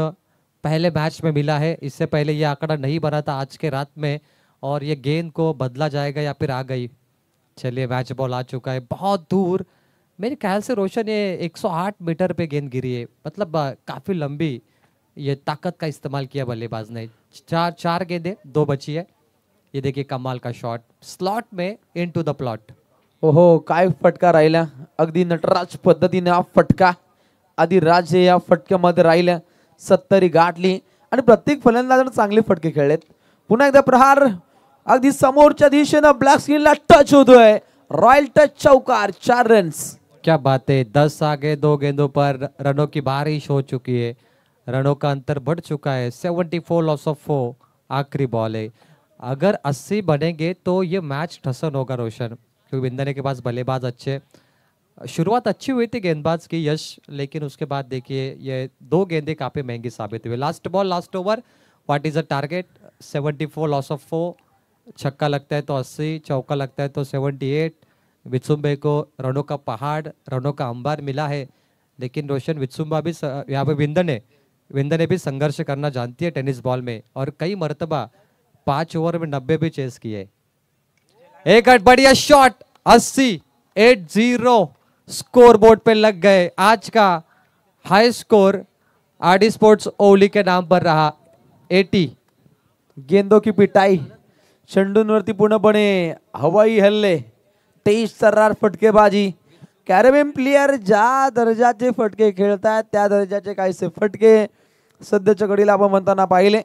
पहले मैच में मिला है, इससे पहले ये आंकड़ा नहीं बना था आज के रात में, और ये गेंद को बदला जाएगा या फिर आ गई। चलिए मैच बॉल आ चुका है बहुत दूर, मेरे ख्याल से रोशन ये 108 मीटर पे गेंद गिरी है, मतलब काफ़ी लंबी ये ताकत का इस्तेमाल किया बल्लेबाज ने। चार गेंदें 2 बची है। ये देखिए कमाल का शॉट, स्लॉट में इनटू द प्लॉट। ओहो काय फटका राहिला, अगदी नटराज पद्धतीने हा फटका आदिराज या फटक्यामध्ये राहिला। 70 गाठली, आणि प्रत्येक फलंदाजाने चांगले फटके खेळलेत। पुन्हा एकदा प्रहार अगदी समोरच्या दिशेने ब्लॅक स्क्रीनला टच होतोय, रॉयल टच चौकार, 4 रन्स। क्या बात है, 10 आगे 2 गेंदों पर रनों की बारिश हो चुकी है, रनों का अंतर बढ़ चुका है। 74 लॉस ऑफ 4 आखिरी बॉल है। अगर 80 बनेंगे तो ये मैच ठसन होगा रोशन, क्योंकि बिंदने के पास बल्लेबाज अच्छे। शुरुआत अच्छी हुई थी गेंदबाज की यश, लेकिन उसके बाद देखिए ये 2 गेंदें काफ़ी महंगी साबित हुई। Last ball last over, what is a target? 74 loss of 4। छक्का लगता है तो 80, चौका लगता है तो 78। वित्सुम्बे को रनों का पहाड़, रनों का अंबार मिला है, लेकिन रोशन वित्सुम्बा भी यहाँ पे विंदने भी संघर्ष करना जानती है टेनिस बॉल में, और कई मरतबा 5 ओवर में 90 भी चेस किए। एक बढ़िया शॉट, 80 स्कोर बोर्ड पे लग गए। आज का हाई स्कोर आरडी स्पोर्ट्स ओली के नाम पर रहा, 80। गेंदों की पिटाई, चेंडूंवरती पूर्णपणे हवाई हल्ले, तेज तर्रार फटकेबाजी। कॅरेबियन प्लेयर ज्या दर्जाचे फटके खेळतात त्या दर्जाचे काहीसे फटके सध्याच्या घडीला आपण म्हणताना पाहिले,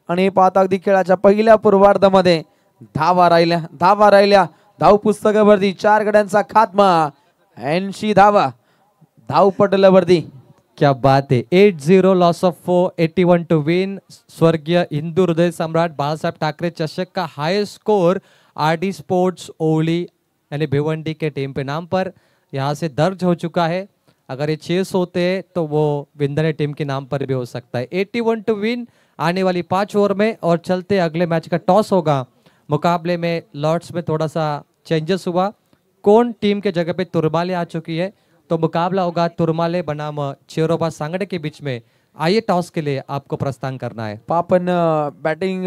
आणि पाहता अगदी खेळाच्या पहिल्या पूर्वार्धामध्ये धावा राहिल्या। धाव पुस्तकावरती 4 गड्यांचा खात्मा, 80 धावा धाव पटलावरती। क्या बात है, 80 लॉस ऑफ 4, 81 टू विन। स्वर्गीय हिंदू हृदय सम्राट बाळासाहेब ठाकरे चषक का हाई स्कोर आरडी स्पोर्ट्स ओली यानी भिवंडी के टीम पे नाम पर यहाँ से दर्ज हो चुका है। अगर ये चेस होते हैं तो वो विंदने टीम के नाम पर भी हो सकता है। 81 टू विन आने वाली 5 ओवर में, और चलते अगले मैच का टॉस होगा मुकाबले में लॉर्ड्स में थोड़ा सा चेंजेस हुआ। कौन टीम के जगह पे तुरमाले आ चुकी है, तो मुकाबला होगा तुरमाले बनाम चेरोबा सांगड़े के बीच में। आइए टॉस के लिए आपको प्रस्थान करना है। आपण बॅटिंग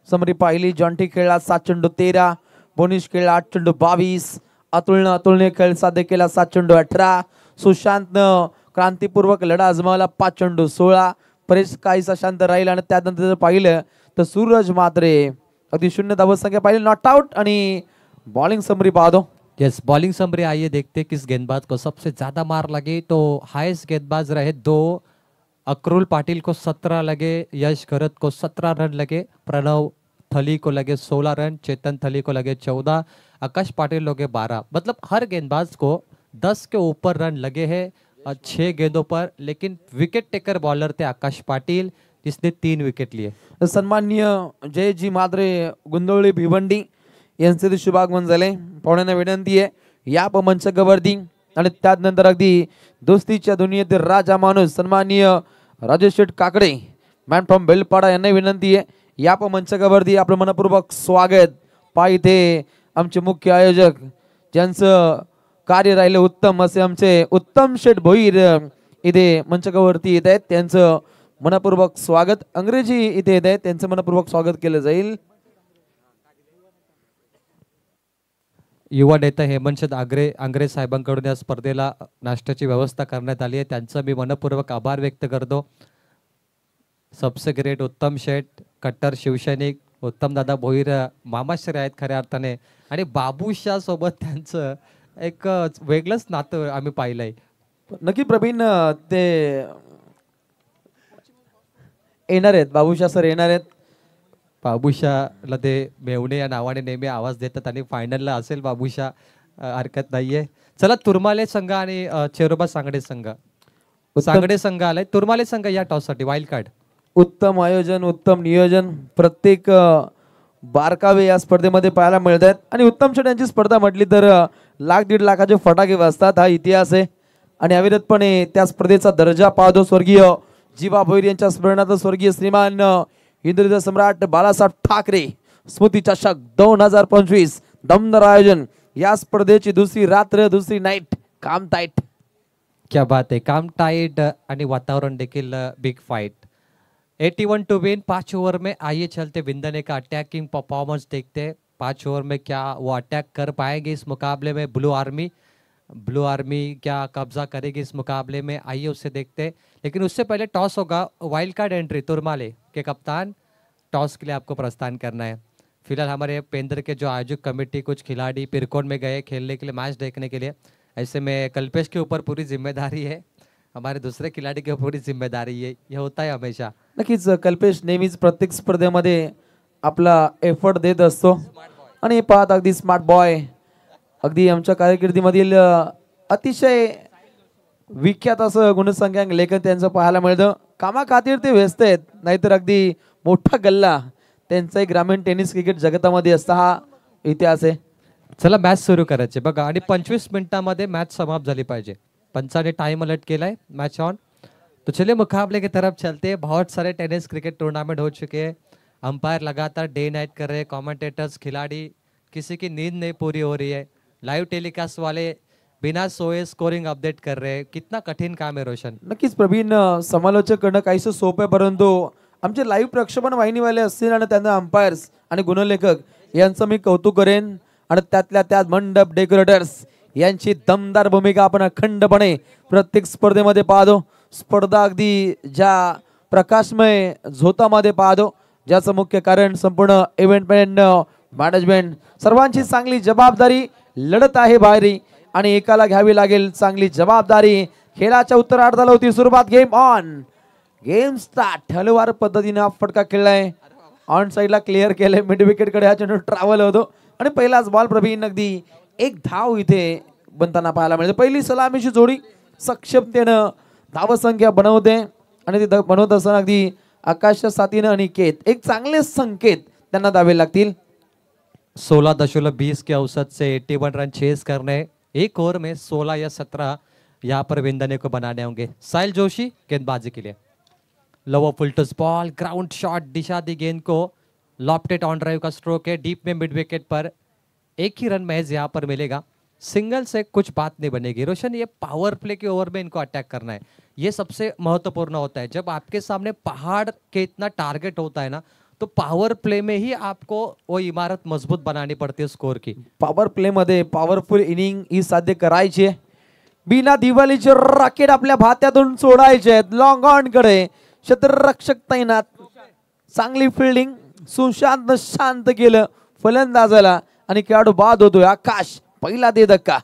समरी पाहिली. जॉन्टी खेळला 7 चेंडू 13, बोनिश खेळला 8 चेंडू 22, अतुलने खेळ साध्य केला 7 चेंडू 18, सुशांतनं क्रांतीपूर्वक लढा आजमावला 5 चेंडू 16. परेश काहीसा शांत राहील आणि त्यानंतर जर पाहिलं तर सूरज मात्रे अगदी 0 धावसंख्या पाहिली, नॉट आउट. आणि बॉलिंग समरी पाहतो. यस, बॉलिंग समरी आइए देखते किस गेंदबाज को सबसे ज्यादा मार लगी। तो हाईएस्ट गेंदबाज रहे 2, अक्रुल पाटिल को 17 लगे, यश गरत को 17 रन लगे, प्रणव थली को लगे 16 रन, चेतन थली को लगे 14, आकाश पाटिल लगे 12। मतलब हर गेंदबाज को 10 के ऊपर रन लगे हैं 6 गेंदों पर। लेकिन विकेट टेकर बॉलर थे आकाश पाटिल, जिसने 3 विकेट लिए। सन्माननीय जयजी मात्रे गुंदोळी भिवंडी यांचे ते शुभागमन झाले. पाहुण्यांना विनंती आहे या मंचकावरती. आणि त्यानंतर अगदी दोस्तीच्या दुनियेतील राजा माणूस सन्माननीय राजेश शेठ काकडे मॅन फ्रॉम बेलपाडा यांना विनंती आहे या मंचकावरती आपलं मनपूर्वक स्वागत. पा इथे आमचे मुख्य आयोजक ज्यांचं कार्य राहिलं उत्तम असे आमचे उत्तम शेठ भोईर इथे मंचकावरती येत आहेत, त्यांचं मनपूर्वक स्वागत. अंग्रेजी इथे येत आहेत, त्यांचं मनपूर्वक स्वागत केलं जाईल. युवा नेता हेमंत आंग्रे साहेबांकडून या स्पर्धेला नाश्त्याची व्यवस्था करण्यात आली आहे, त्यांचा मी मनपूर्वक आभार व्यक्त करतो. सबसे ग्रेट उत्तम शेठ, कट्टर शिवसैनिक उत्तम दादा भोईर मामाश्री आहेत खऱ्या अर्थाने. आणि बाबूशा सोबत त्यांचं एक वेगळंच नातं आम्ही पाहिलंय. नक्की प्रवीण ते येणार आहेत, बाबूशा सर येणार आहेत. बाबूशाला ते मेवणे या नावाने नेहमी आवाज देतात आणि फायनलला असेल बाबूशा, हरकत नाहीये. चला, तुरमाले संघ आणि चेरोबा सांगडे संघ. सांगडे संघ आलाय, तुरमाले संघ या टॉस साठी वाईल्ड कार्ड. उत्तम आयोजन, उत्तम नियोजन, प्रत्येक बारकावे या स्पर्धेमध्ये पाहायला मिळत आहेत. आणि उत्तम शेठ यांची स्पर्धा म्हटली तर 1,00,000-1.5 लाखाचे फटाके वाजतात, हा इतिहास आहे. आणि अविरतपणे त्या स्पर्धेचा दर्जा पाहतो. स्वर्गीय जीवा भोईर यांच्या स्मरणार्थ स्वर्गीय श्रीमान हिंदुहृदय सम्राट बाळासाहेब ठाकरे स्मृती चषक 2025 दमदार आयोजन. या स्पर्धेची दुसरी रात्र, दुसरी नाईट, काम टाईट. क्या बात आहे, काम टाइट आणि वातावरण देखील big fight. 81 to win 5 over में. आइए चलते विंदने का अटैकिंग परफॉर्मेंस देखते हैं. 5 ओवर में क्या वो अटैक कर पाएंगे इस मुकाबले में? ब्लू आर्मी क्या कब्जा करेगी इस मुकाबले में? आइए उससे देखते हैं. लेकिन उससे पहले टॉस होगा. वाइल्ड कार्ड एंट्री तुरमाले के कप्तान, टॉस के लिए आपको प्रस्थान करना है. फिलहाल हमारे पेंद्र के जो आयोजक कमेटी कुछ खिलाड़ी पिरकोन में गए खेलने के लिए, मैच देखने के लिए. ऐसे में कल्पेश के ऊपर पूरी जिम्मेदारी है, हमारे दूसरे खिलाड़ी की पूरी जिम्मेदारी है. ये होता है हमेशा. नक्कीच कल्पेश नेहमीच प्रत्येक स्पर्धेमध्ये आपला एफर्ट देत असतो. आणि पाहत अगदी स्मार्ट बॉय, अगदी आमच्या कारकिर्दीमधील अतिशय विख्यात असं गुणसंख्याक लेखन त्यांचं पाहायला मिळतं. कामाखातीर ते व्यस्त आहेत, नाहीतर अगदी मोठा गल्ला त्यांचाही ग्रामीण टेनिस क्रिकेट जगतामध्ये असता, हा इतिहास आहे. चला मॅच सुरू करायचे बघा. आणि 25 मिनिटांमध्ये मॅच समाप्त झाली पाहिजे. पंचाने टाइम अलर्ट केला है, मैच ऑन. तो चलिए मुकाबले की तरफ चलते हैं. बहुत सारे टेनिस क्रिकेट टूर्नामेंट हो चुके हैं, अंपायर लगातार डे नाइट कर रहे हैं, कमेंटेटर्स, खिलाड़ी, किसी की नींद नहीं पूरी हो रही है. लाइव टेलीकास्ट वाले बिना सोए स्कोरिंग अपडेट कर रहे हैं. कितना कठीण काम है रोशन. नक्कीच प्रवीण, समालोचक करणं काहीसं सोपं आहे, परंतु आमचे लाईव्ह प्रक्षेपण वाहिनीवाले असतील आणि त्यांना अंपायर्स आणि गुणलेखक यांचं मी कौतुक करेन. आणि त्यातल्या त्यात मंडप डेकोरेटर्स यांची दमदार भूमिका आपण अखंडपणे प्रत्येक स्पर्धेमध्ये पाहतो. स्पर्धा अगदी ज्या प्रकाशमय झोतामध्ये पाहतो, ज्याचं मुख्य कारण संपूर्ण इव्हेंट मॅनेजमेंट सर्वांची चांगली जबाबदारी लढत आहे बाहेरी आणि एकाला घ्यावी लागेल चांगली जबाबदारी. खेळाच्या उत्तरार्धाला होती सुरुवात. Game on, game start. हलवार पद्धतीने हा फटका खेळलाय, ऑन साइडला क्लिअर केले, मिड विकेट कडे हा चेंडू ट्रॅव्हल होतो आणि पहिलाच बॉल प्रवीण अगदी 1 धाव इथे बनताना पाहायला मिळते. पहिली सलामीची जोडी सक्षमतेनं धावसंख्या बनवते आणि ते बनवत असताना अगदी आकाशच्या साथीनं अनिकेत एक चांगले संकेत त्यांना द्यावे लागतील. 16.20 के औसत से 81 रन चेस करने, एक ओवर में 16 या 17 यहाँ पर विंदने को बनाने होंगे. साहिल जोशी गेंदबाजी के लिए. Lower full toss ball, ground shot, दिशा दी गेंद को लॉफ्टेड ऑन ड्राइव का स्ट्रोक है, डीप में मिड विकेट पर एक ही रन महज यहाँ पर मिलेगा। सिंगल से कुछ बात नहीं बनेगी। रोशन, ये पावर प्ले के ओवर में इनको अटैक करना है, ये सबसे महत्वपूर्ण होता है। जब आपके सामने पहाड़ के इतना टारगेट होता है ना, तो पावर प्ले में ही आपको वो इमारत मजबूत बनानी पड़ती है स्कोर की। पॉवर प्ले मध्ये पॉवरफुल इनिंग ही साध्य करायची आहे। बिना दिवाळीचे रॉकेट आपल्या भात्यातून सोडायचे आहेत। लॉंग ऑन कडे क्षेत्ररक्षक तैनात, चांगली फिल्डिंग, सुशांत शांत केलं फलंदाजाला आणि खेळाडू बाद होतोय। आकाश पहिला दे धक्का।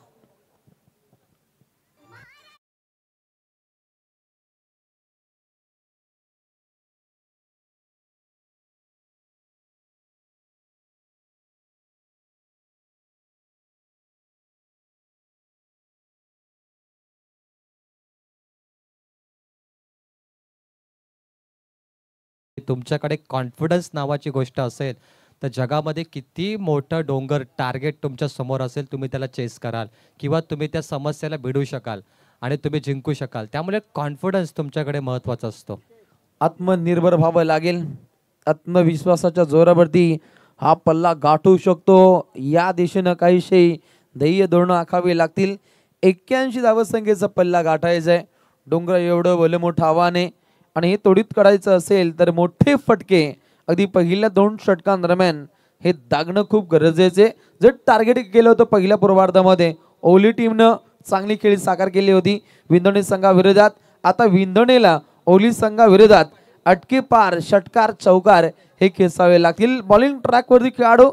तुमच्याकडे कॉन्फिडन्स नावाची गोष्ट असेल तर जगामध्ये किती मोठं डोंगर टार्गेट तुमच्या समोर असेल, तुम्ही त्याला चेस कराल किंवा तुम्ही त्या समस्येला भिडू शकाल आणि तुम्ही जिंकू शकाल। त्यामुळे कॉन्फिडन्स तुमच्याकडे महत्त्वाचा असतो। आत्मनिर्भर व्हावं लागेल। आत्मविश्वासाच्या जोरावरती हा पल्ला गाठू शकतो। या दिशेनं काहीशी ध्येय धोरणं आखावी लागतील। 81 धावसंख्येचा पल्ला गाठायचा आहे। डोंगर एवढं भलं मोठं आव्हान आहे आणि हे तोडीत काढायचं असेल तर मोठे फटके अगदी पहिल्या 2 षटकांदरम्यान हे दागणं खूप गरजेचे। जर टार्गेट केलं होतं पहिल्या पूर्वार्धामध्ये, ओली टीमनं चांगली खेळी साकार केली होती विंधणे संघाविरोधात। आता विंधणेला ओली संघाविरोधात अटके पार षटकार चौकार हे खेचावे लागतील। बॉलिंग ट्रॅकवरती खेळाडू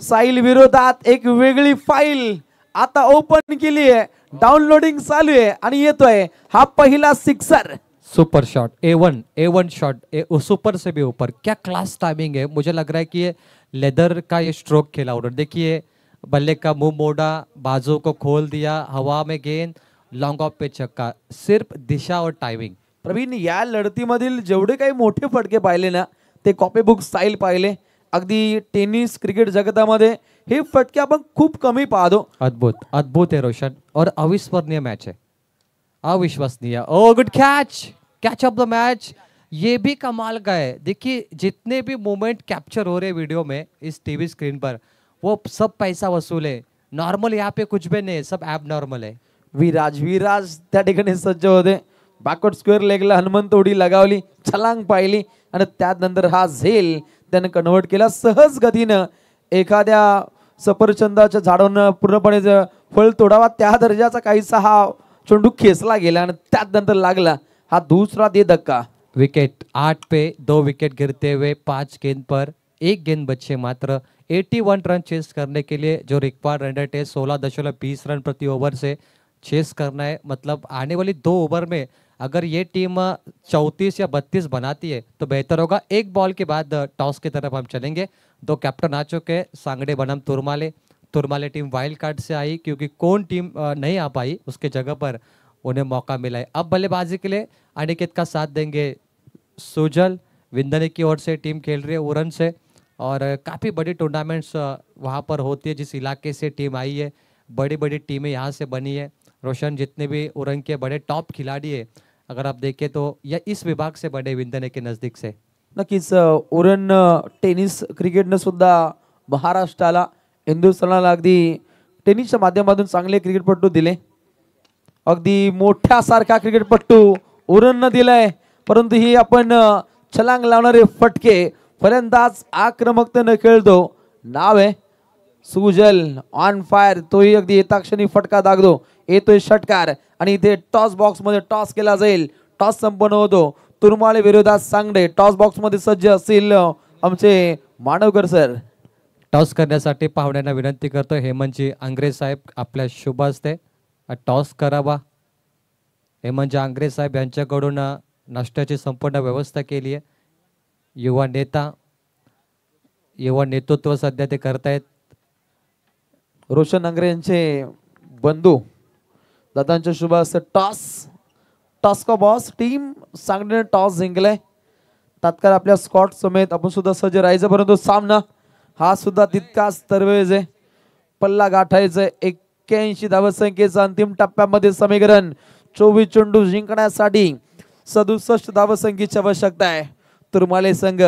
साहिल विरोधात एक वेगळी फाईल आता ओपन केली आहे, डाउनलोडिंग चालू आहे आणि येतोय हा पहिला sixer. Super shot, A1 shot, super से भी ऊपर। क्या क्लास टाइमिंग है। मुझे लग रहा है कि ये लेदर का ये स्ट्रोक खेला उन्होंने। देखिए बल्ले का मुंह मोड़ा, बाजू को खोल दिया, हवा में गेंद, लॉन्ग ऑफ पे छक्का। सिर्फ दिशा और टाइमिंग। प्रवीण, या लढतीमधील जेवढे काही मोठे फटके पाहिले ना, ते कॉपी बुक स्टाईल पाहिले। अगदी टेनिस क्रिकेट जगतामध्ये हे फटके आपण खूप कमी पाहतो। अद्भुत है रोशन, और अविस्मरणीय मैच है, अविश्वसनीय। Oh good catch of the match. ये भी कमाल का है। देखिए जितने भी मोमेंट कैप्चर हो रहे वीडियो में इस टीवी स्क्रीन पर, वो सब पैसा वसूल है। नॉर्मल यहाँ पे कुछ भी नहीं है, सब एब नॉर्मल है। विराज त्या ठिकाणी सज्ज होते। बॅकवर्ड स्क्वेअर लेगला हनुमंत उडी लगावली, छलांग पाहिली आणि त्यानंतर हा झेल त्याने कन्वर्ट केला। सहज गतीनं एखाद्या सफरचंदाच्या झाडावर पूर्णपणे फळ तोडावा त्या दर्जाचा काहीसा हा चेंडू खेचला गेला आणि त्यानंतर लागला हा दूसरा दे धक्का। विकेट 8 पे 2 विकेट गिरते हुए 5 गेंद पर 1 गेंद बचे मात्र। 81 रन चेस करने के लिए जो रिक्वायर्ड रन रेट है 16.20 रन प्रति ओवर से चेस करना है। मतलब आने वाली 2 ओवर में अगर ये टीम 34 या 32 बनाती है तो बेहतर होगा। एक बॉल के बाद टॉस की तरफ हम चलेंगे। 2 कैप्टन आ चुके, सांगड़े बनाम तुरमाले टीम वाइल्ड कार्ड से आई क्योंकि कौन टीम नहीं आ पाई उसके जगह पर उन्हें मौका मिला है। अब बल्लेबाजी के लिए अनिकेत का साथ देंगे सुजल। विंधने की ओर से टीम खेल रही है उरन से, और काफ़ी बड़ी टूर्नामेंट्स वहाँ पर होती है जिस इलाके से टीम आई है। बड़ी बड़ी टीमें यहाँ से बनी है। रोशन, जितने भी उरन के बड़े टॉप खिलाड़ी है अगर आप देखें तो या इस विभाग से बड़े विंधने के नज़दीक से। नक्कीच उरण टेनिस क्रिकेटनं सुद्धा महाराष्ट्राला, हिंदुस्थानाला अगदी टेनिसच्या माध्यमातून चांगले क्रिकेटपटू दिले। अगदी मोठ्यासारखा क्रिकेटपटू उरणनं दिलाय, परंतु ही आपण छलांग लावणारे फटके फलंदाज आक्रमकतेने खेळतो। नाव आहे सुजल ऑन फायर, तोही अगदी येताक्षणी फटका दागतो। येतोय षटकार आणि इथे टॉस बॉक्स मध्ये टॉस केला जाईल। टॉस संपन्न होतो तुरमाळे विरोधात सांगडे। टॉस बॉक्स मध्ये सज्ज असतील आमचे मानवकर सर। टॉस करण्यासाठी पाहुण्यांना विनंती करतो हेमंतजी आंग्रे साहेब आपल्या शुभ हस्ते टॉस करावा। हेमंतजी आंग्रे साहेब यांच्याकडून नाश्त्याची संपूर्ण व्यवस्था केली आहे। युवा नेतृत्व सध्या ते करतायत। रोशन आंग्रे यांचे बंधू दादांच्या शुभ हस्ते टॉस का बॉस टीम सांगण्याने टॉस जिंकलाय। तात्काळ आपल्या स्कॉट समेत आपण सुद्धा सज्ज राहायचं, परंतु सामना हा सुद्धा तितकाच तरवेज आहे। पल्ला गाठायचं 81 धावसंख्येचा अंतिम टप्प्यामध्ये समीकरण 24 चेंडू जिंकण्यासाठी 67 धावसंख्येची आवश्यकता आहे। तुरमाले संघ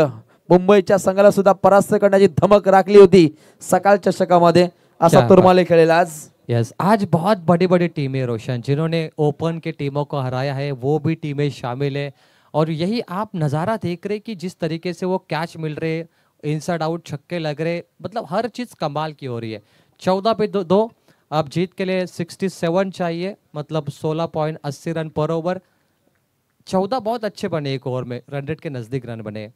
मुंबईच्या संघाला सुद्धा परास्त करण्याची धमक राखली होती सकाळच्या चषकामध्ये, असा क्या तुरमाले खेळेल आज। यस, आज बहुत बड़ी बड़ी टीमें रोशन जिन्होंने ओपन के टीमों को हराया है, वो भी टीमें शामिल है। और यही आप नज़ारा देख रहे कि जिस तरीके से वो कैच मिल रहे, इनसाइड आउट छक्के लग रहे, मतलब हर चीज़ कमाल की हो रही है। 14 पे 2। अब जीत के लिए 67 चाहिए, मतलब 16.80 रन पर ओवर। 14 बहुत अच्छे बने, एक ओवर में रन रेट के नज़दीक रन बने।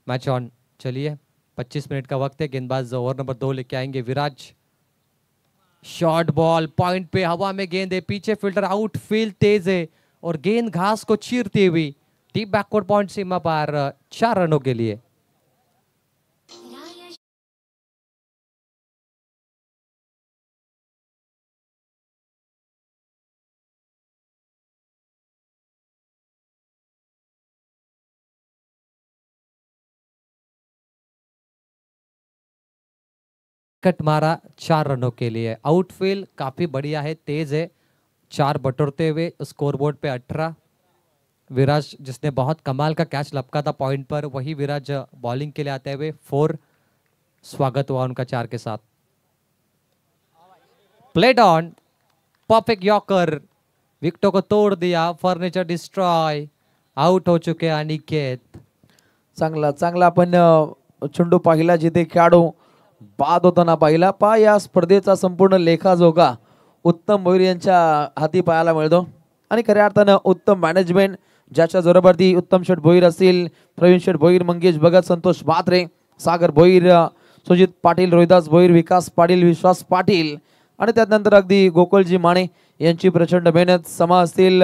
मैच ऑन, चलिए 25 मिनट का वक्त है। गेंदबाज ओवर नंबर 2 लेके आएंगे विराज। शॉर्ट बॉल पॉइंट पे, हवा में गेंद है, पीछे फील्डर, आउटफील्ड तेज है और गेंद घास को चीरती हुई डीप बैकवर्ड पॉइंट सीमा पार 4 रनों के लिए। कट मारा 4 रनों के लिए। आउटफील्ड काफी बढ़िया है, तेज है। 4 बटोरते हुए स्कोरबोर्ड पे 18। विराज जिसने बहुत कमाल का कैच लपका था पॉइंट पर, वही विराज बॉलिंग के लिए आते हुए 4। स्वागत हुआ उनका 4 के साथ। प्लेड ऑन, परफेक्ट यॉर्कर, विकेटों को तोड़ दिया, फर्नीचर डिस्ट्रॉय, आउट हो चुके अनिकेत। चांगला चांगला आपण चेंडू पाहिला, जिथे खेळाडू बाद होताना पाहिला। या स्पर्धेचा संपूर्ण लेखाजोखा उत्तम भोईर यांच्या हाती पाहायला मिळतो आणि खऱ्या अर्थानं उत्तम मॅनेजमेंट, ज्याच्या जोरावरती उत्तम शेठ भोईर असतील, प्रवीण शेठ भोईर, मंगेश भगत, संतोष म्हात्रे, सागर भोईर, सुजित पाटील, रोहिदास भोईर, विकास पाटील, विश्वास पाटील आणि त्यानंतर अगदी गोकुळजी माने यांची प्रचंड मेहनत, समा असतील,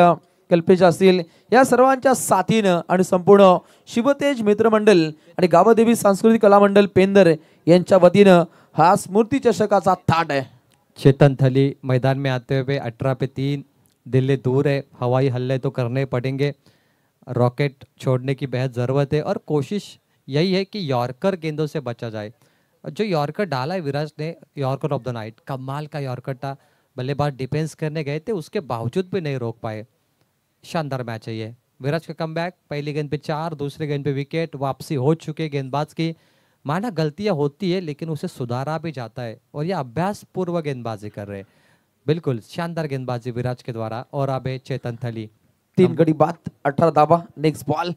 कल्पेश असतील, या सर्वांच्या साथीनं आणि संपूर्ण शिवतेज मित्रमंडळ आणि गावदेवी सांस्कृतिक कला मंडळ पेंदर यांच्या वतीनं हा स्मृती चषकाचा थाट है। चेतन थली मैदान में आते हुए 18 पे 3। दिल्ली दूर है, हवाई हल्ले तो करने पड़ेंगे, रॉकेट छोड़ने की बेहद ज़रूरत है और कोशिश यही है कि यॉर्कर गेंदों से बचा जाए। जो यॉर्कर डाला है विराज ने, यॉर्कर ऑफ द नाइट, कमाल का यॉर्कर था। बल्लेबाज डिफेंस करने गए थे, उसके बावजूद भी नहीं रोक पाए। शानदार मैच है ये। विराज का कमबैक, पहली गेंद पे 4, दूसरी गेंद पे विकेट, वापसी हो चुकी है गेंदबाज की। माना गलतियां होती है लेकिन उसे सुधारा भी जाता है और ये अभ्यास पूर्व गेंदबाजी कर रहे हैं। बिल्कुल शानदार गेंदबाजी विराज के द्वारा। और अब है चेतन थली। 3 गडी बाद, 18 धाबा, नेक्स्ट बॉल।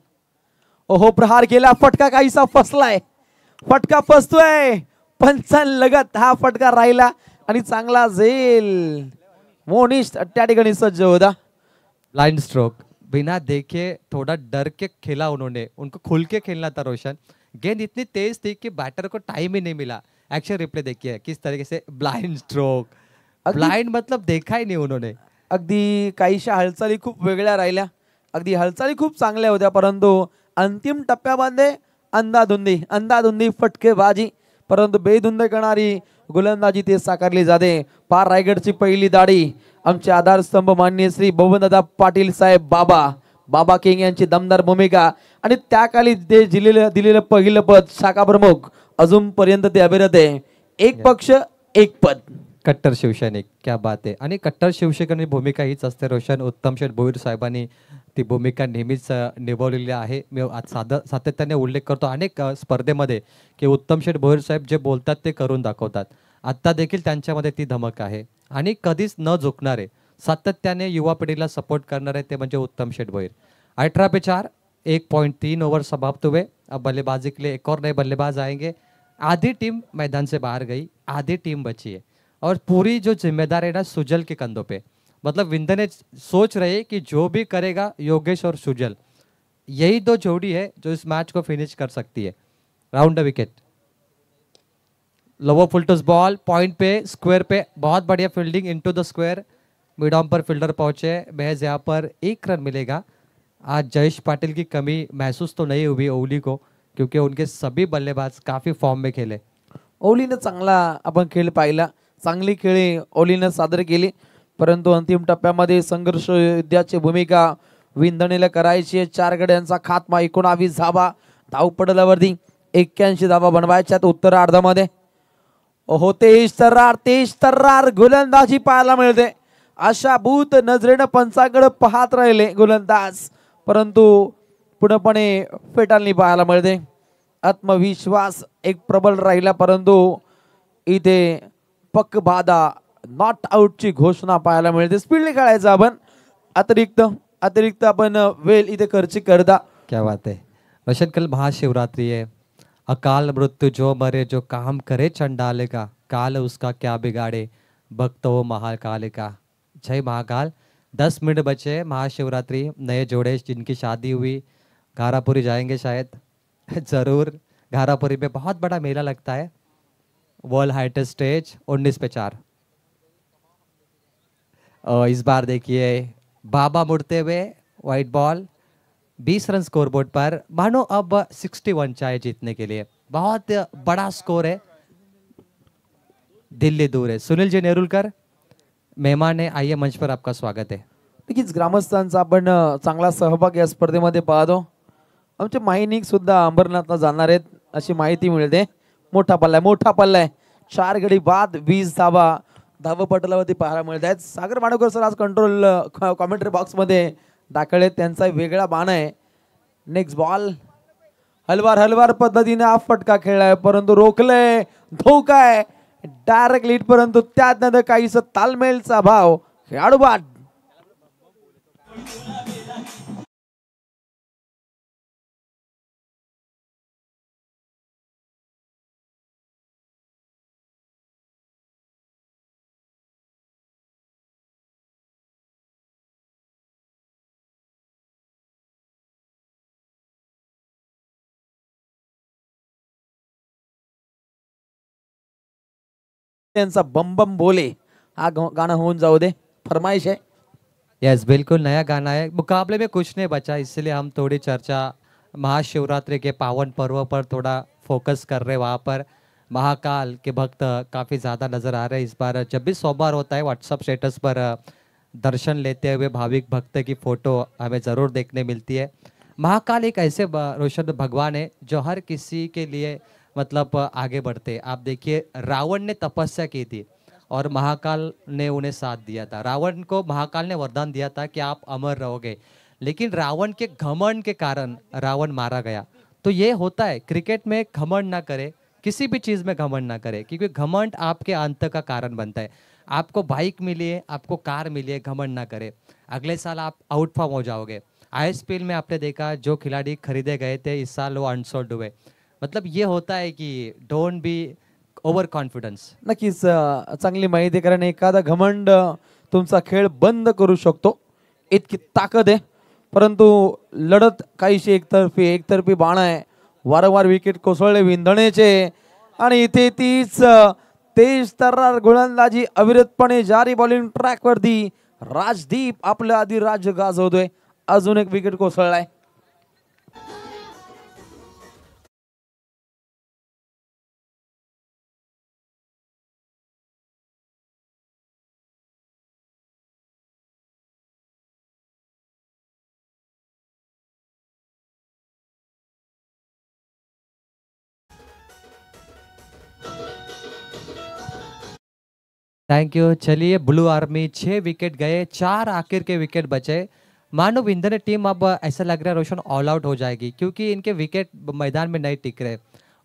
ओहो, प्रहार केला, फटका काहीसा फसलाय, फटका फसतोय, पंचांलगत हा फटका राहिला आणि चांगला झेल। मोनिश त्या ठिकाणी सज्ज होता। ब्लाइंड स्ट्रोक, बिना देखे थोड़ा डर के खेला उन्होंने, उनको खुल के खेलना था रोशन। गेंद इतनी तेज थी कि बैटर को टाइम ही नहीं मिला। एक्शन रिप्ले देखिए किस तरीके से ब्लाइंड स्ट्रोक, ब्लाइंड मतलब देखा ही नहीं उन्होंने। अगदी काहीशा हालचाली खूप वेगळ्या राहिल्या, अगदी हालचाली खूप चांगल्या होत्या, परंतु अंतिम टप्प्यामध्ये अंधाधुंदी फटकेबाजी, परंतु बेधुंद करणारी गोलंदाजी ते साकारली जाते। पार रायगडची पहिली दाढी, आमचे आधारस्तंभ माननीय श्री बबनदादा पाटील साहेब बाबा किंग यांची दमदार भूमिका आणि त्याखाली ते दिलेलं पहिलं पद शाखा प्रमुख, अजूनपर्यंत ते अभिरत आहे। एक पक्ष एक पद, कट्टर शिवसैनिक, क्या बात आहे। आणि कट्टर शिवसैनिकांची भूमिका हीच असते रोशन। उत्तम शेठ भोईर साहेबांनी ती भूमिका नेहमीच निभावलेली आहे। मी सातत्याने उल्लेख करतो अनेक स्पर्धेमध्ये की उत्तम शेठ भोईर साहेब जे बोलतात ते करून दाखवतात। आत्ता देखील त्यांच्यामध्ये ती धमक आहे आणि कधीच न झुकणारे, सातत्याने युवा पिढीला सपोर्ट करणारे ते म्हणजे उत्तम शेठ भोईर। 18 पे 4, 1.3 ओवर समाप्त हुए। अब बल्लेबाजी के लिए एक और नए बल्लेबाज आएंगे। आधी टीम मैदान से बाहर गई, आधी टीम बची है और पूरी जो जिम्मेदारी है ना सुजल के कंधों पे। मतलब विंदने सोच रहे कि जो भी करेगा योगेश और सुजल, यही 2 जोड़ी है जो इस मैच को फिनिश कर सकती है। Round the wicket, lower full toss ball, point पे, स्क्वायर पे, बहुत बढ़िया fielding into the square. Mid on पर फील्डर पहुंचे, महज यहाँ पर 1 रन मिलेगा। आज जयेश पाटिल की कमी महसूस तो नहीं हुई ओली को, क्योंकि उनके सभी बल्लेबाज काफी फॉर्म में खेले। ओलीनं चांगला आपण खेळ पाहिला, चांगली खेळी ओलीनं सादर केली, परंतु अंतिम टप्प्यामध्ये संघर्ष युद्धाची भूमिका विंदणीला करायची आहे। 4 गड्यांचा खात्मा, 19 धावा, धावपटलावरती 81 धावा बनवायच्यात उत्तरार्धामध्ये। ओहो, तेज तर्रार गोलंदाजी पाहायला मिळते। आशाभूत नजरेनं पंचाकडे पाहत राहिले गोलंदाज, परंतु पूर्णपणे फेटाळणी पाहायला मिळते. आत्मविश्वास एक प्रबल राहिला, परंतु इथे पक्क बाधा नॉट आउटची घोषणा पाहायला मिळते. स्पीडने खेळायचं आपण, अतिरिक्त आपण वेळ इथे खर्च करता. क्या बात है रोशन, कल महाशिवरात्रि है। अकाल मृत्यु जो मरे, जो काम करे चंडाले का, काल उसका क्या बिगाड़े, भक्त वो महाकाल का। जय महाकाल। 10 मिनट बचे महाशिवरात्रि। नए जोड़े जिनकी शादी हुई घारापुरी जाएंगे शायद जरूर। घारापुरी में बहुत बड़ा मेला लगता है, वर्ल्ड हाइटेस्ट स्टेज 19 पे 4। और इस बार देखिए बाबा मुड़ते हुए, white ball 20 run scoreboard पर। मानो अब 61 चाहिए जीतने के लिए, बहुत बड़ा स्कोर है, दिल्ली दूर है। सुनील जी नेरुलकर मेहमान है, आइए मंच पर, आपका स्वागत है। नक्कीच ग्रामस्थांचा आपण चांगला सहभाग या स्पर्धेमध्ये पाहतो. आमचे माहिनिक सुद्धा अंबरनाथला जाणार आहेत अशी माहिती मिळते. मोठा पल्ला आहे. 4 गडी बाद 20 धावा धावपटलावरती पाहायला मिळत आहेत. सागर माडवकर सर आज कंट्रोल कॉमेंट्री बॉक्स मध्ये दाखल आहेत. त्यांचा वेगळा बाण आहे. नेक्स्ट बॉल हलवार पद्धतीने हा फटका खेळलाय, परंतु रोखलंय. धोका आहे डायरेक्ट लीड, परंतु त्यात काहीस तालमेलचा भाव. खेळाडू बाद. त्यांचा बम बम बोले हा गाणं होऊन जाऊ दे, फरमाइश है. यस बिल्कुल नया गाना है। मुकाबले में कुछ नहीं बचा, इसलिए हम थोड़ी चर्चा महाशिवरात्रि के पावन पर्व पर थोड़ा फोकस कर रहे हैं। वहाँ पर महाकाल के भक्त काफ़ी ज़्यादा नज़र आ रहे हैं। इस बार जब भी सोमवार होता है व्हाट्सअप स्टेटस पर दर्शन लेते हुए भाविक भक्त की फ़ोटो हमें ज़रूर देखने मिलती है। महाकाल एक ऐसे रोशन भगवान है जो हर किसी के लिए मतलब आगे बढ़ते। आप देखिए रावण ने तपस्या की थी और महाकाल ने उन्हें साथ दिया था। रावण को महाकाल ने वरदान दिया था कि आप अमर रहोगे, लेकिन रावण के घमंड के कारण रावण मारा गया। तो ये होता है, क्रिकेट में घमंड ना करे, किसी भी चीज़ में घमंड ना करे, क्योंकि घमंड आपके अंत का कारण बनता है। आपको बाइक मिली है, आपको कार मिली है, घमंड ना करे, अगले साल आप आउट फॉर्म हो जाओगे। आईएसपीएल में आपने देखा जो खिलाड़ी खरीदे गए थे इस साल वो अनसोल्ड हुए। मतलब ये होता है कि डोंट बी ओव्हर कॉन्फिडन्स. नक्कीच चांगली माहिती, कारण एखादा घमंड तुमचा खेळ बंद करू शकतो, इतकी ताकद आहे. परंतु लढत काहीशी एकतर्फी बाण आहे. वारंवार विकेट कोसळले विंधणेचे आणि इथे तीच तेज तर्रार गोलंदाजी अविरतपणे जारी. बॉलिंग ट्रॅक वरती राजदीप आपल्या आधी राज्य गाजवतोय. अजून एक विकेट कोसळलाय. Thank you. चलिए ब्लू आर्मी 6 विकेट गए, 4 आखिर के विकेट बचे। मानो विंधन टीम अब ऐसा लग रहा है रोशन ऑल आउट हो जाएगी, क्योंकि इनके विकेट मैदान में नहीं टिक रहे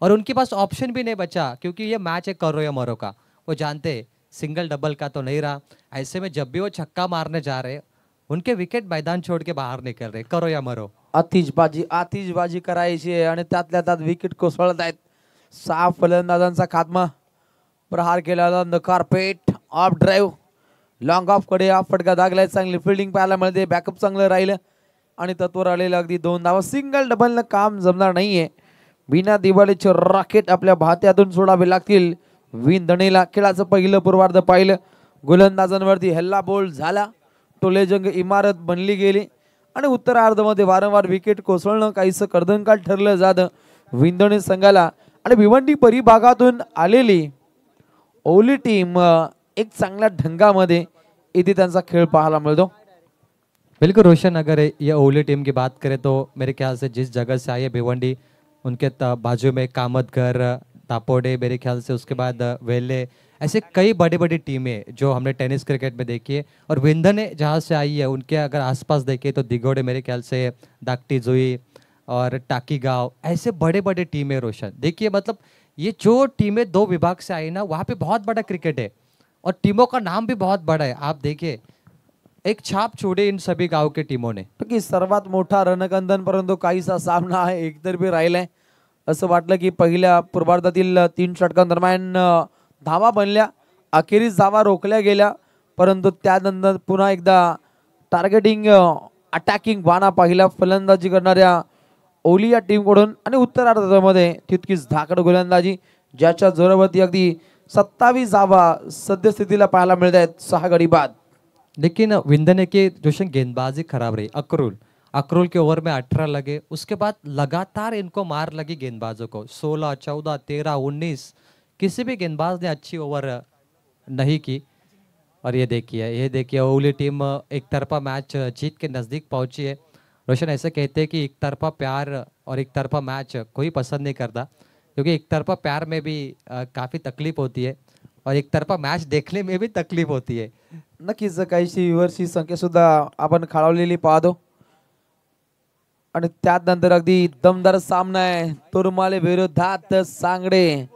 और उनके पास ऑप्शन भी नहीं बचा, क्योंकि ये मैच है करो या मरो का। वो जानते सिंगल डबल का तो नहीं रहा। ऐसे में जब भी वो छक्का मारने जा रहे उनके विकेट मैदान छोड़ के बाहर निकल रहे, करो या मरो। आतिषबाजी करायची आहे आणि त्यातल्या त्यात विकेट कोसळत आहेत. 6 फलंदाजांचा खात्मा. प्रहार केला carpet of drive, long of कडे ऑफ फटका दागलाय. चांगली फिल्डिंग पाहायला मिळते, बॅकअप चांगलं राहिलं आणि तत्वर आलेलं अगदी 2 धावा. सिंगल डबलनं काम जमणार नाहीये. बिना दिवाळीचे रॉकेट आपल्या भात्यातून सोडावे लागतील. विंधणेला खेळाचं पहिलं पूर्वार्ध पाहिलं. गोलंदाजांवरती हल्ला बोल झाला. टोलेजंग इमारत बनली गेली आणि उत्तरार्धामध्ये वारंवार विकेट कोसळणं काहीसं कर्दनकाळ ठरलं जातं विंधणे संघाला. आणि भिवंडी परिभागातून आलेली ओली टीम एक चांगल्या ढंगामध्ये इथे त्यांचा खेळ पाहायला मिळतो. बिल्कुल रोशन, अगर ये ओली टीम की बात करें तो मेरे ख्याल से जिस जगह से आई है भिवंडी, उनके बाजू में कामतघर, तापोडे, मेरे ख्याल से उसके बाद वेले, ऐसे कई बड़ी बड़ी टीमें जो हमने टेनिस क्रिकेट में देखी है। और विंधने जहाँ से आई है उनके अगर आसपास देखें तो दिगोड़े, मेरे ख्याल से दाकटी जुई, और टाकीगांव, ऐसे बड़े बड़े टीमें रोशन देखिए, मतलब ये जो टीमें दो विभाग से आई ना, वहाँ पे बहुत बड़ा क्रिकेट है और टीमों का नाम भी बहुत बड़ा है। आप देखिए, एक छाप छोड़ी इन सभी गांव के टीमों ने। की सर्वात मोठा रणकंदन परंतु काहीसा सामना आहे एकतर्फी राहिलाय. असं वाटलं की पहिल्या पूर्वार्धातील 3 षटकांदरम्यान धावा बनल्या, अखेरीस धावा रोखल्या गेल्या, परंतु त्यानंतर पुन्हा एकदा टार्गेटिंग अटॅकिंग बाणा पाहिला फलंदाजी करणाऱ्या ओली या टीमकडून आणि उत्तरार्धामध्ये तितकीच धाकड गोलंदाजी ज्याच्या जोरावरती अगदी 27 धावा सद्यस्थितीला पाहायला मिळत आहेत 6 गडी बाद. लेकिन विंदने की जोशन गेंदबाजी खराब रही। अक्रूल अक्रूल के ओवर में 18 लगे, उसके बाद लगातार इनको मार लगी गेंदबाजों को, 16, 14, 13, 19, किसी भी गेंदबाज ने अच्छी ओवर नहीं की। और ये देखिए ओली टीम एक तरफा मैच जीत के नज़दीक पहुंची है। रोशन ऐसे कहते हैं कि एक तरफा प्यार और एक तरफा मैच कोई पसंद नहीं करता, क्योंकि एक तरफा प्यार में भी काफ़ी तकलीफ होती है और एक तरफा मैच देखने में भी तकलीफ होती है। नक्कीच काहीशी व्ह्यूअर्सची संख्या सुद्धा आपण खाळवलेली पाहतो आणि त्यानंतर अगदी दमदार सामना आहे तुरमाले विरोधात सांगडे.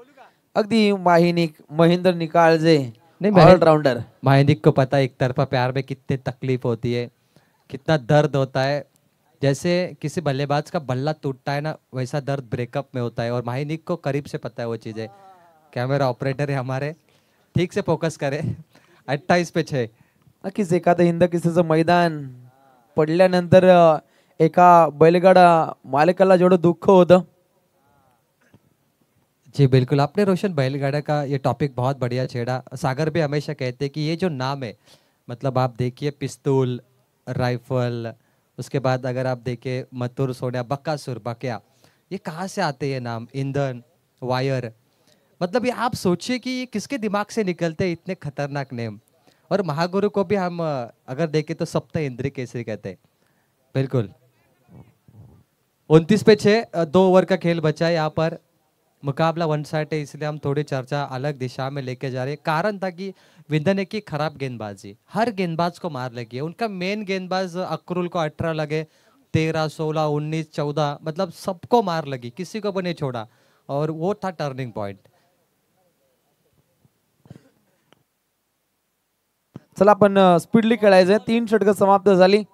अगदी माहिनिक महेंद्र निकाळजे नहीं, ऑलराउंडर. माहिनिक को पता है एक तरफा प्यार में कितनी तकलीफ होती है, कितना दर्द होता है। जैसे किसी बल्लेबाज का बल्ला टूटता है ना, वैसा दर्द ब्रेकअप में होता है और माहिनिक को करीब से पता है वो चीज़ें। कैमरा ऑपरेटर है हमारे, ठीक से फोकस करे। 28 पे 6. नक्कीच एखादं हिंद किस्सेचं मैदान पडल्यानंतर एका बैलगाडा मालकाला जेवढं दुःख होतं. जी बिल्कुल, आपने रोशन बैलगाड़ा का ये टॉपिक बहुत बढ़िया छेड़ा। सागर भी हमेशा कहते हैं कि ये जो नाम है, मतलब आप देखिए पिस्तूल, राइफल, उसके बाद अगर आप देखिए मथुर, सोनिया, बक्कासुर, बकिया, ये कहाँ से आते हैं ये नाम, ईंधन, वायर, मतलब ये आप सोचिए कि ये किसके दिमाग से निकलते हैं इतने खतरनाक नेम। और महागुरु को भी हम अगर देखें तो सप्त इंद्रिय केसरी कहते हैं। बिल्कुल, 29 पे 6, 2 ओवर का खेल बचा है यहाँ पर। मुकाबला वन साइड है, इसलिए हम थोड़ी चर्चा अलग दिशा में लेके जा रहे हैं। कारण था कि विंदने की खराब गेंदबाजी हर गेंदबाज को मार लगी है। उनका मेन गेंदबाज अक्रूल को 18 लगे, 13, 16, 19, 14, मतलब सबको मार लगी, किसी को भी नहीं छोड़ा और वो था टर्निंग पॉइंट। चला आपण स्पीडली खेळायचंय. 3 षटकं समाप्त झाली.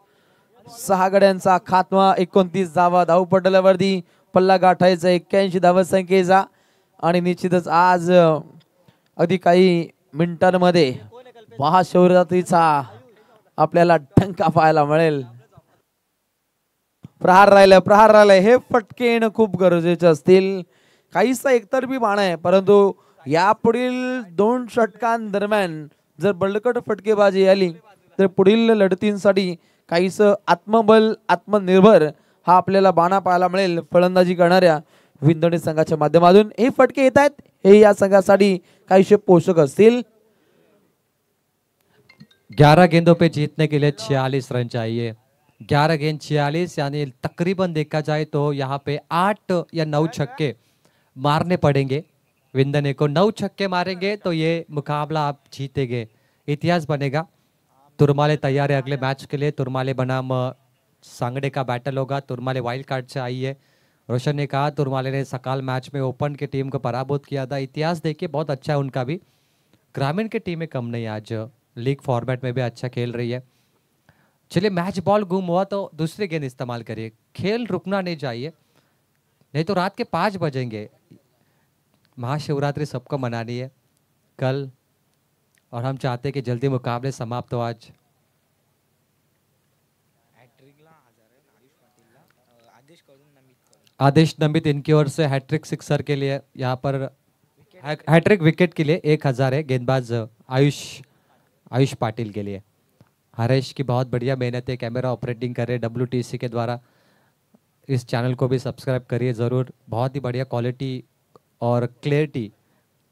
6 गड्यांचा खात्मा, 29 धावा धावपटलावरती पल्ला गाठायचा 81 धावा संख्येचा आणि निश्चितच आज अगदी काही मिनिटांमध्ये महाशिवरात्रीचा आपल्याला ठणका पाहायला मिळेल. प्रहार राहिलाय. हे फटके येणं खूप गरजेचे असतील. काहीसा एकतर्फी बाणा आहे, परंतु यापुढील 2 षटकांदरम्यान जर बळकट फटकेबाजी आली तर पुढील लढतींसाठी काहीस आत्मबल, आत्मनिर्भर हा आपल्याला बाणा पाहायला मिळेल फलंदाजी करणाऱ्या विंदणी संघाच्या माध्यमातून. हे फटके येत आहेत, हे या संघासाठी काहीशे पोषक असतील. 11 गेंदों पे जीतने के लिए 46 रन चाहिए। 11 गेंद 46, यानी तकरीबन देखा जाए तो यहाँ पे 8 या 9 छक्के मारने पड़ेंगे विंदने को। 9 छक्के मारेंगे तो ये मुकाबला आप जीतेंगे, इतिहास बनेगा। तुरमाले तैयार है अगले मैच के लिए। तुरमाले बनाम सांगड़े का बैटल होगा। तुरमाले वाइल्ड कार्ड से आई है। रोशन ने कहा तुरमाले ने सकाल मैच में ओपन की टीम को पराभूत किया था। इतिहास देखिए बहुत अच्छा है उनका भी। ग्रामीण की टीमें कम नहीं, आज लीग फॉर्मेट में भी अच्छा खेल रही है। चलिए, मैच बॉल गुम हुआ तो दूसरी गेंद इस्तेमाल करिए, खेल रुकना नहीं चाहिए, नहीं तो रात के 5 बजेंगे। महाशिवरात्रि सबको मनानी है कल और हम चाहते हैं कि जल्दी मुकाबले समाप्त हो आज। आदेश नमित इनकी ओर से हैट्रिक सिक्सर के लिए यहाँ पर हैट्रिक विकेट के लिए 1000 है। गेंदबाज आयुष पाटिल के लिए। हरेश की बहुत बढ़िया मेहनत है, कैमरा ऑपरेटिंग कर रहे WTC के द्वारा। इस चैनल को भी सब्सक्राइब करिए ज़रूर। बहुत ही बढ़िया क्वालिटी और क्लियरिटी,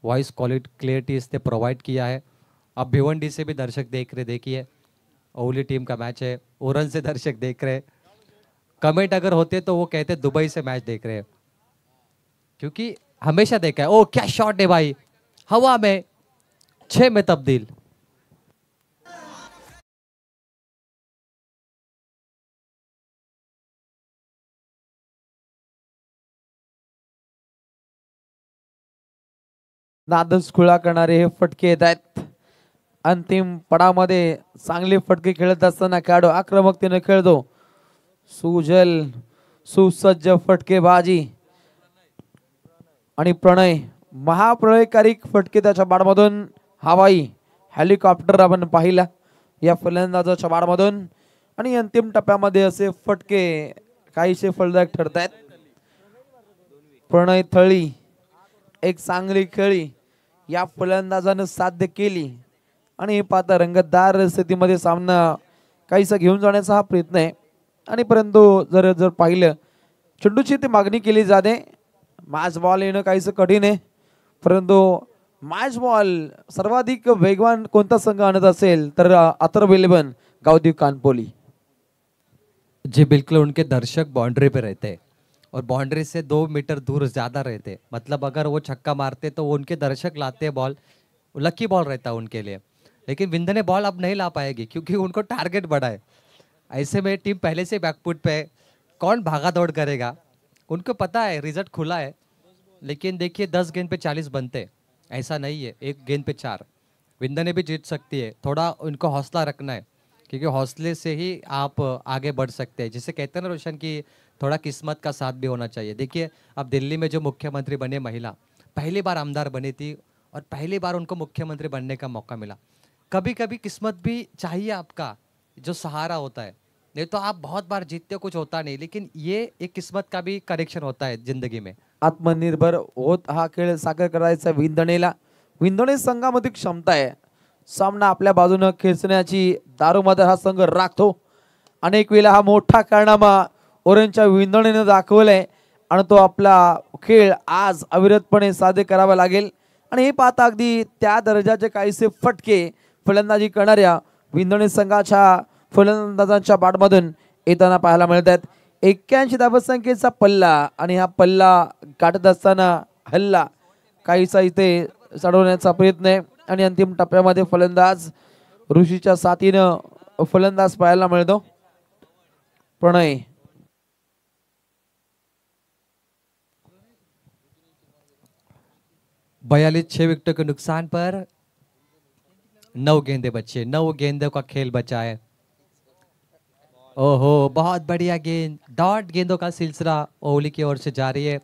वॉइस क्लियरिटी इसने प्रोवाइड किया है। अब भिवंडी से भी दर्शक देख रहे, देखिए ओवली टीम का मैच है, ओरन से दर्शक देख रहे। कमेंट अगर होते तो वो कहते दुबई से मैच देख रहे हैं, क्योंकि हमेशा देखा है। ओ क्या शॉट है भाई, हवा में 6 में तब्दील। नादच खुळा करणारे हे फटके येत आहेत. अंतिम पडामध्ये चांगले फटके खेळत असताना खेळाडू आक्रमकतेने खेळतो. सुजल सुसज्ज फटकेबाजी आणि प्रणय महाप्रलयकारी फटके त्याच्या बाडमधून हवाई हेलिकॉप्टर आपण पाहिला या फलंदाजाच्या बाडमधून. आणि अंतिम टप्प्यामध्ये असे फटके काहीसे फलदायक ठरत आहेत. प्रणय थळी एक चांगली खेळी या फलंदाजानं साध्य केली आणि हे पाहता रंगतदार स्थितीमध्ये सामना काहीसा घेऊन जाण्याचा हा प्रयत्न आहे. आणि परंतु जर पाहिलं चेंडूची ती मागणी केली जाते. मॅच बॉल येणं काहीसं कठीण आहे, परंतु मॅच बॉल सर्वाधिक वेगवान कोणता संघ आणत असेल तर अथर्व 11 गावदेव कानपोली. जी बिल्कुल, उनके दर्शक बाउंड्री पे रहते हैं और बाउंड्री से 2 मीटर दूर ज़्यादा रहते, मतलब अगर वो छक्का मारते तो उनके दर्शक लाते हैं बॉल, लकी बॉल रहता है उनके लिए. लेकिन विंध्य बॉल अब नहीं ला पाएगी क्योंकि उनको टारगेट बड़ा है. ऐसे में टीम पहले से बैकफुट पे है, कौन भागा दौड़ करेगा. उनको पता है रिजल्ट खुला है, लेकिन देखिए 10 गेंद पे 40 बनते, ऐसा नहीं है 1 गेंद पे 4. विंध्य ने भी जीत सकती है, थोड़ा उनको हौसला रखना है क्योंकि हौसले से ही आप आगे बढ़ सकते हैं. जिसे कहते हैं ना रोशन की थोड़ा किस्मत का साथ भी होना चाहिए. देखिए अब दिल्ली में जो मुख्यमंत्री बने महिला, पहली बार आमदार बनी थी और पहली बार उनको मुख्यमंत्री बनने का मौका मिला. कभी कभी किस्मत भी चाहिए आपका जो सहारा होता है, नहीं तो आप बहुत बार जीतते हो कुछ होता नहीं, लेकिन ये एक किस्मत का भी करेक्शन होता है जिंदगी में. आत्मनिर्भर होत हा खेळ साकार करायचा विंधणेला. विंधणे संघामध्ये क्षमता आहे, सामना आपल्या बाजूने खेचण्याची दारोमदार हा संघ राखतो. अनेक वेळा हा मोठा कारनामा ओरेंजच्या विंधणेने दाखवलाय आणि तो आपला खेळ आज अविरतपणे साध्य करावा लागेल. आणि हे पाहता अगदी त्या दर्जाचे काहीसे फटके फलंदाजी करणाऱ्या विंधणे संघाच्या फलंदाजांच्या बॅटमधून येताना पाहायला मिळत आहेत. 81 धावसंख्येचा पल्ला आणि हा पल्ला गाठत असताना हल्ला काहीसा इथे चढवण्याचा प्रयत्न आहे. आणि अंतिम टप्प्यामध्ये फलंदाज ऋषीच्या साथीनं फलंदाज पाहायला मिळतो. प्रणय 42 विकेटों के नुकसान पर 9 गेंदे बचे, 9 गेंदों का खेल बचा है. ओहो, बहुत बढ़िया गेंद, डॉट गेंदों का सिलसिला ओवली की ओर से जारी है.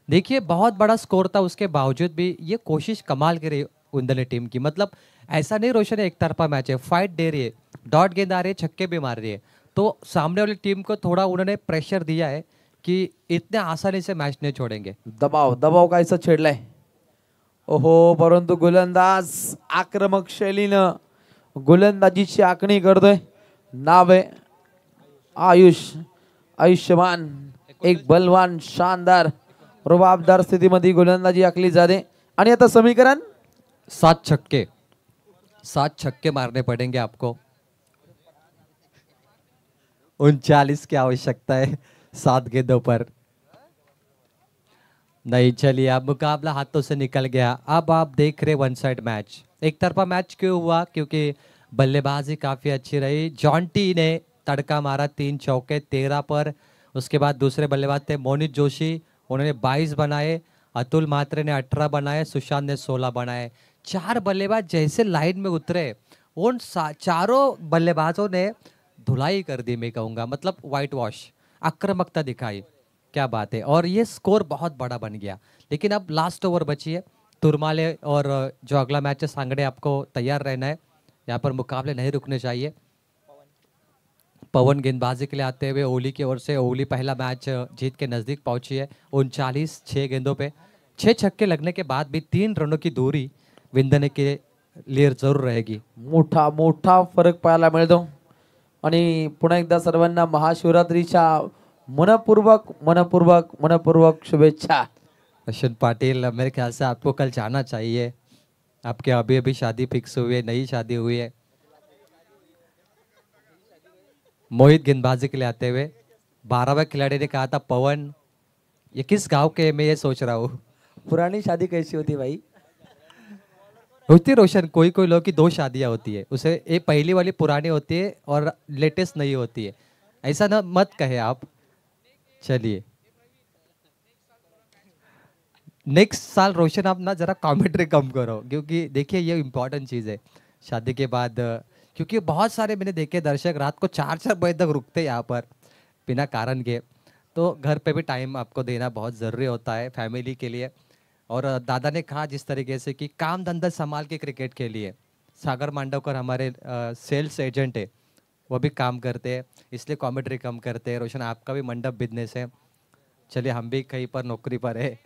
देखिए बहुत बड़ा स्कोर था, उसके बावजूद भी ये कोशिश कमाल की रही विंध्य टीम की. मतलब ऐसा नहीं रोशन एक तरफा मैच है, फाइट दे रही है, डॉट गेंद आ रही है, छक्के भी मार रही है. तो सामने वाली टीम को थोड़ा उन्होंने प्रेशर दिया है कि इतने आसानी से मैच नहीं छोड़ेंगे. दबाव काहीसा छेडलाय. ओहो, परंतु गोलंदाज आक्रमक शैलीनं गोलंदाजीची आखणी करतोय. नाव आहे आयुष्यमान, एक बलवान शानदार रुबाबदार स्थितीमध्ये गोलंदाजी आखली जाते. आणि आता समीकरण 7 छक्के मारने पड़ेंगे आपको. 39 की आवश्यकता है 7 गेंदों पर. नहीं, चलिए अब मुकाबला हाथों से निकल गया. अब आप देख रहे वन साइड मैच. एक तरफा मैच क्यों हुआ? क्योंकि बल्लेबाजी काफ़ी अच्छी रही. जॉन्टी ने तड़का मारा 3 चौके 13 पर. उसके बाद दूसरे बल्लेबाज थे मोनित जोशी, उन्होंने 22 बनाए. अतुल मात्रे ने 18 बनाए, सुशांत ने 16 बनाए. 4 बल्लेबाज जैसे लाइन में उतरे, उन चारों बल्लेबाजों ने धुलाई कर दी, मैं कहूँगा. मतलब वाइट वॉश, आक्रामकता दिखाई. क्या बात है. और ये स्कोर बहुत बड़ा बन गया. लेकिन अब लास्ट ओवर बची है. तुरमाले और जो अगला मैच है सांगड़े, आपको तैयार रहना है. यहाँ पर मुकाबले नहीं रुकने चाहिए. पवन गेंदबाजी के लिए आते हुए ओली की ओर से. ओली पहला मैच जीत के नज़दीक पहुंची है. 39 6 गेंदों पे 6 छक्के लगने के बाद भी 3 रनों की दूरी विंध्य के लिए जरूर रहेगी. मोठा फरक पाहायला मिळतो. आणि पुन्हा एकदा सर्वांना महाशिवरात्रीच्या मनपूर्वक शुभेच्छा. रोशन पाटिल, मेरे ख्याल से आपको कल जाना चाहिए. आपके अभी शादी फिक्स हुई है, नई शादी हुई है. मोहित गेंदबाजी के लिए आते हुए 12वें खिलाड़ी ने कहा था पवन, ये किस गांव के, मैं ये सोच रहा हूँ. पुरानी शादी कैसी होती भाई? होती रोशन, कोई कोई लोग की 2 शादियां होती है. उसे ये पहली वाली पुरानी होती है और लेटेस्ट नहीं होती है. ऐसा ना मत कहे आप. चलिए नेक्स्ट साल रोशन आप ना जरा कमेंट्री कम करो, क्योंकि देखिए ये इम्पोर्टेंट चीज़ है शादी के बाद। क्योंकि बहुत सारे मैंने देखे दर्शक रात को 4-4 बजे तक रुकते हैं यहाँ पर बिना कारण के। तो घर पे भी टाइम आपको देना बहुत ज़रूरी होता है फैमिली के लिए। और दादा ने कहा जिस तरीके से कि काम धंधा संभाल के क्रिकेट के लिए, सागर मांडवकर हमारे सेल्स एजेंट है, वो भी काम करते हैं, इसलिए कॉमेंट्री कम करते हैं। रोशन आपका भी मंडप बिजनेस है, चलिए हम भी कहीं पर नौकरी पर है।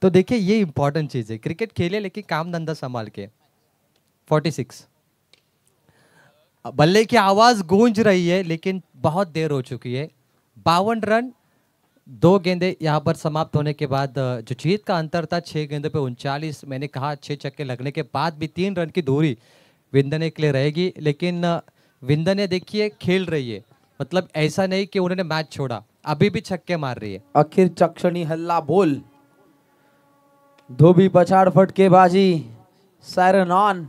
तो देखिए ये इंपॉर्टेंट चीज़ है, क्रिकेट खेले लेकिन काम धंधा संभाल के। 46 बल्ले की आवाज गूंज रही है लेकिन बहुत देर हो चुकी है। 52 रन, 2 गेंदे यहाँ पर समाप्त होने के बाद जो जीत का अंतर था 6 गेंदों पे 39, मैंने कहा 6 छक्के लगने के बाद भी 3 रन की दूरी विंदने के लिए रहेगी। लेकिन विंदने देखिए खेल रही है, मतलब ऐसा नहीं कि उन्होंने मैच छोड़ा, अभी भी छक्के मार रही है। अखेरच्या क्षणी हल्ला बोल, धोबी पछाड फटकेबाजी, सायरन ऑन.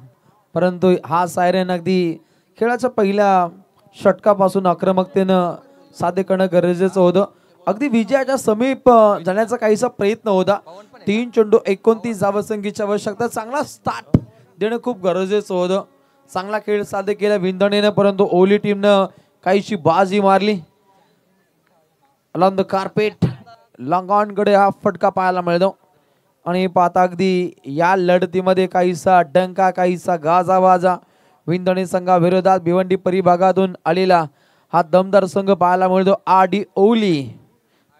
परंतु हा सायरन अगदी खेळाच्या पहिल्या षटकापासून आक्रमकतेनं साध्य करणं गरजेचं होतं. अगदी विजयाच्या समीप जाण्याचा काहीसा प्रयत्न होता. 3 चेंडू 29 धावसंख्येची आवश्यकता, चांगला स्टार्ट देणं खूप गरजेचं होतं. चांगला खेळ साध्य केला विंदणेनं, परंतु ओली टीमनं काहीशी बाजी मारली. अलॉन द कार्पेट लॉंगॉनकडे हा फटका पाहायला मिळतो. आणि पाहता अगदी या लढतीमध्ये काहीसा डंका, काहीसा गाजावाजा विंदणे संघाविरोधात भिवंडी परिभागातून आलेला हा दमदार संघ पाहायला मिळतो. आडी ओली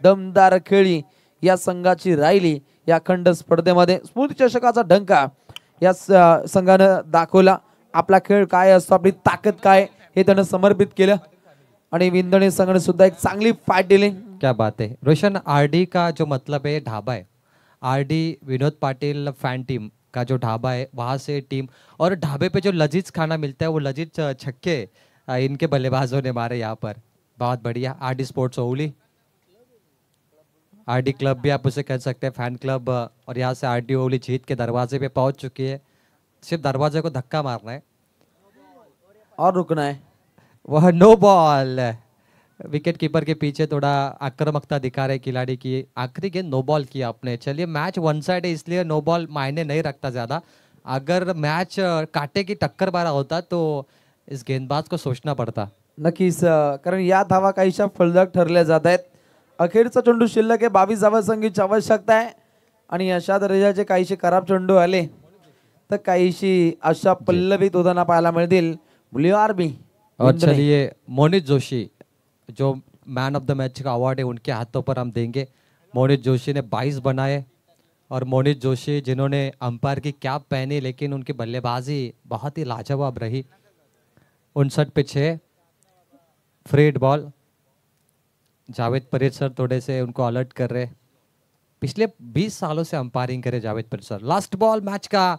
दमदार खेळी या संघाची राहिली या खंड स्पर्धेमध्ये. स्मृती चषकाचा डंका या संघानं दाखवला. आपला खेळ काय असतो, आपली ताकद काय हे त्यानं समर्पित केलं. आणि विंदणे संघाने सुद्धा एक चांगली फाईट दिली. क्या बात है रोशन, आरडी का जो मतलब है ढाबा है, आरडी विनोद पाटिल फैन टीम का जो ढाबा है वहाँ से टीम, और ढाबे पे जो लजीज खाना मिलता है वो लजीज छक्के इनके बल्लेबाजों ने मारे यहाँ पर। बहुत बढ़िया। आरडी स्पोर्ट्स ओवली, आरडी क्लब भी आप उसे कह सकते हैं, फैन क्लब। और यहाँ से आरडी ओवली जीत के दरवाजे पे पहुँच चुकी है, सिर्फ दरवाजे को धक्का मारना है और रुकना है। वह नो बॉल, विकेट कीपर के पीछे थोड़ा आक्रामकता दिखा रहे खिलाड़ी की। आखिरी गेंद नो बॉल किया आपने। चलिए मैच वन साइड है इसलिए नो बॉल मायने नहीं रखता ज़्यादा। अगर मैच कांटे की टक्कर मारा होता तो इस गेंदबाज को सोचना पड़ता। नक्कीच, कारण या धावा काहीशा फलदायक ठरल्या जात आहेत. अखेरचा चेंडू शिल्लक आहे, 22 धावांची आवश्यकता आहे. आणि अशा दर्जाचे काहीशे खराब चेंडू आले तर काहीशी अशा पल्लवीत होताना पाहायला मिळतील. ब्ल्यू आरबी और चलिए मोनित जोशी जो मैन ऑफ द मैच का अवार्ड है उनके हाथों पर हम देंगे। मोनित जोशी ने 22 बनाए, और मोनित जोशी जिन्होंने अंपायर की कैप पहनी लेकिन उनकी बल्लेबाजी बहुत ही लाजवाब रही। 59 पे 6, फ्रीड बॉल। जावेद परेर सर थोड़े से उनको अलर्ट कर रहे, पिछले 20 सालों से अंपायरिंग करे जावेद परेर सर। लास्ट बॉल मैच का,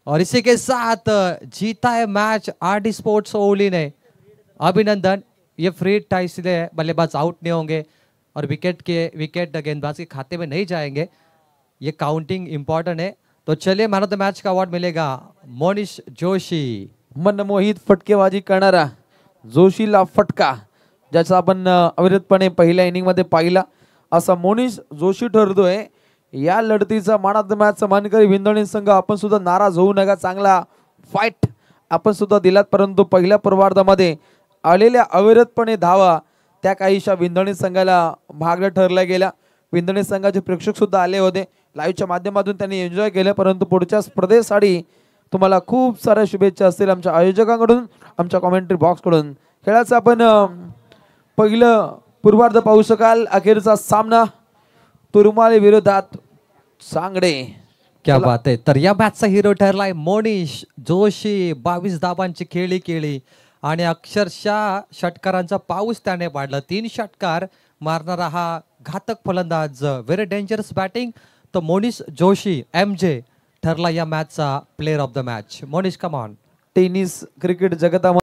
और इसी के साथ जीता है मैच आरडी स्पोर्ट्स ओवली ने। अभिनंदन। ये फ्री था इसलिए बल्लेबाज आउट नहीं होंगे और विकेट गेंदबाज के खाते में नहीं जाएंगे, ये काउंटिंग इंपॉर्टेंट है। तो चलिए मैन ऑफ द मैच का अवार्ड मिलेगा मोनिश जोशी। मनमोहित फटकेबाजी करणारा जोशीला फटका, ज्याचा आपण अविरतपणे पहिल्या इनिंग मध्ये पाहिला, असा मोनिश जोशी ठरतोय या लढतीचा मॅन ऑफ द मॅच मानकरी विंदणे संघ. आपण सुद्धा नाराज होऊ नका, चांगला फाईट आपण सुद्धा दिलात, परंतु पहिल्या पूर्वार्धामध्ये आलेल्या अविरतपणे धावा त्या काहीशा विंदणे संघाला भागला ठरल्या गेल्या. विंदणे संघाचे प्रेक्षक सुद्धा आले होते, लाईव्हच्या माध्यमातून त्यांनी एन्जॉय केलं. परंतु पुढच्या स्पर्धेसाठी तुम्हाला खूप साऱ्या शुभेच्छा असतील आमच्या आयोजकांकडून, आमच्या कमेंट्री बॉक्सकडून. खेळाचं आपण पहिलं पूर्वार्ध पाहू शकाल. अखेरचा सामना तुरुमाले विरोधात सांगडे. क्या बात आहे. तर या मॅचचा हिरो ठरलाय मोनिश जोशी. 22 धावांची खेळी केली आणि अक्षरशः षटकारांचा पाऊस त्याने पाडला. 3 षटकार मारणारा हा घातक फलंदाज, व्हेरी डेंजरस बॅटिंग. तर मोनिश जोशी MJ ठरला या मॅचचा player of the match. Monish come on. Tennis cricket जगतामध्ये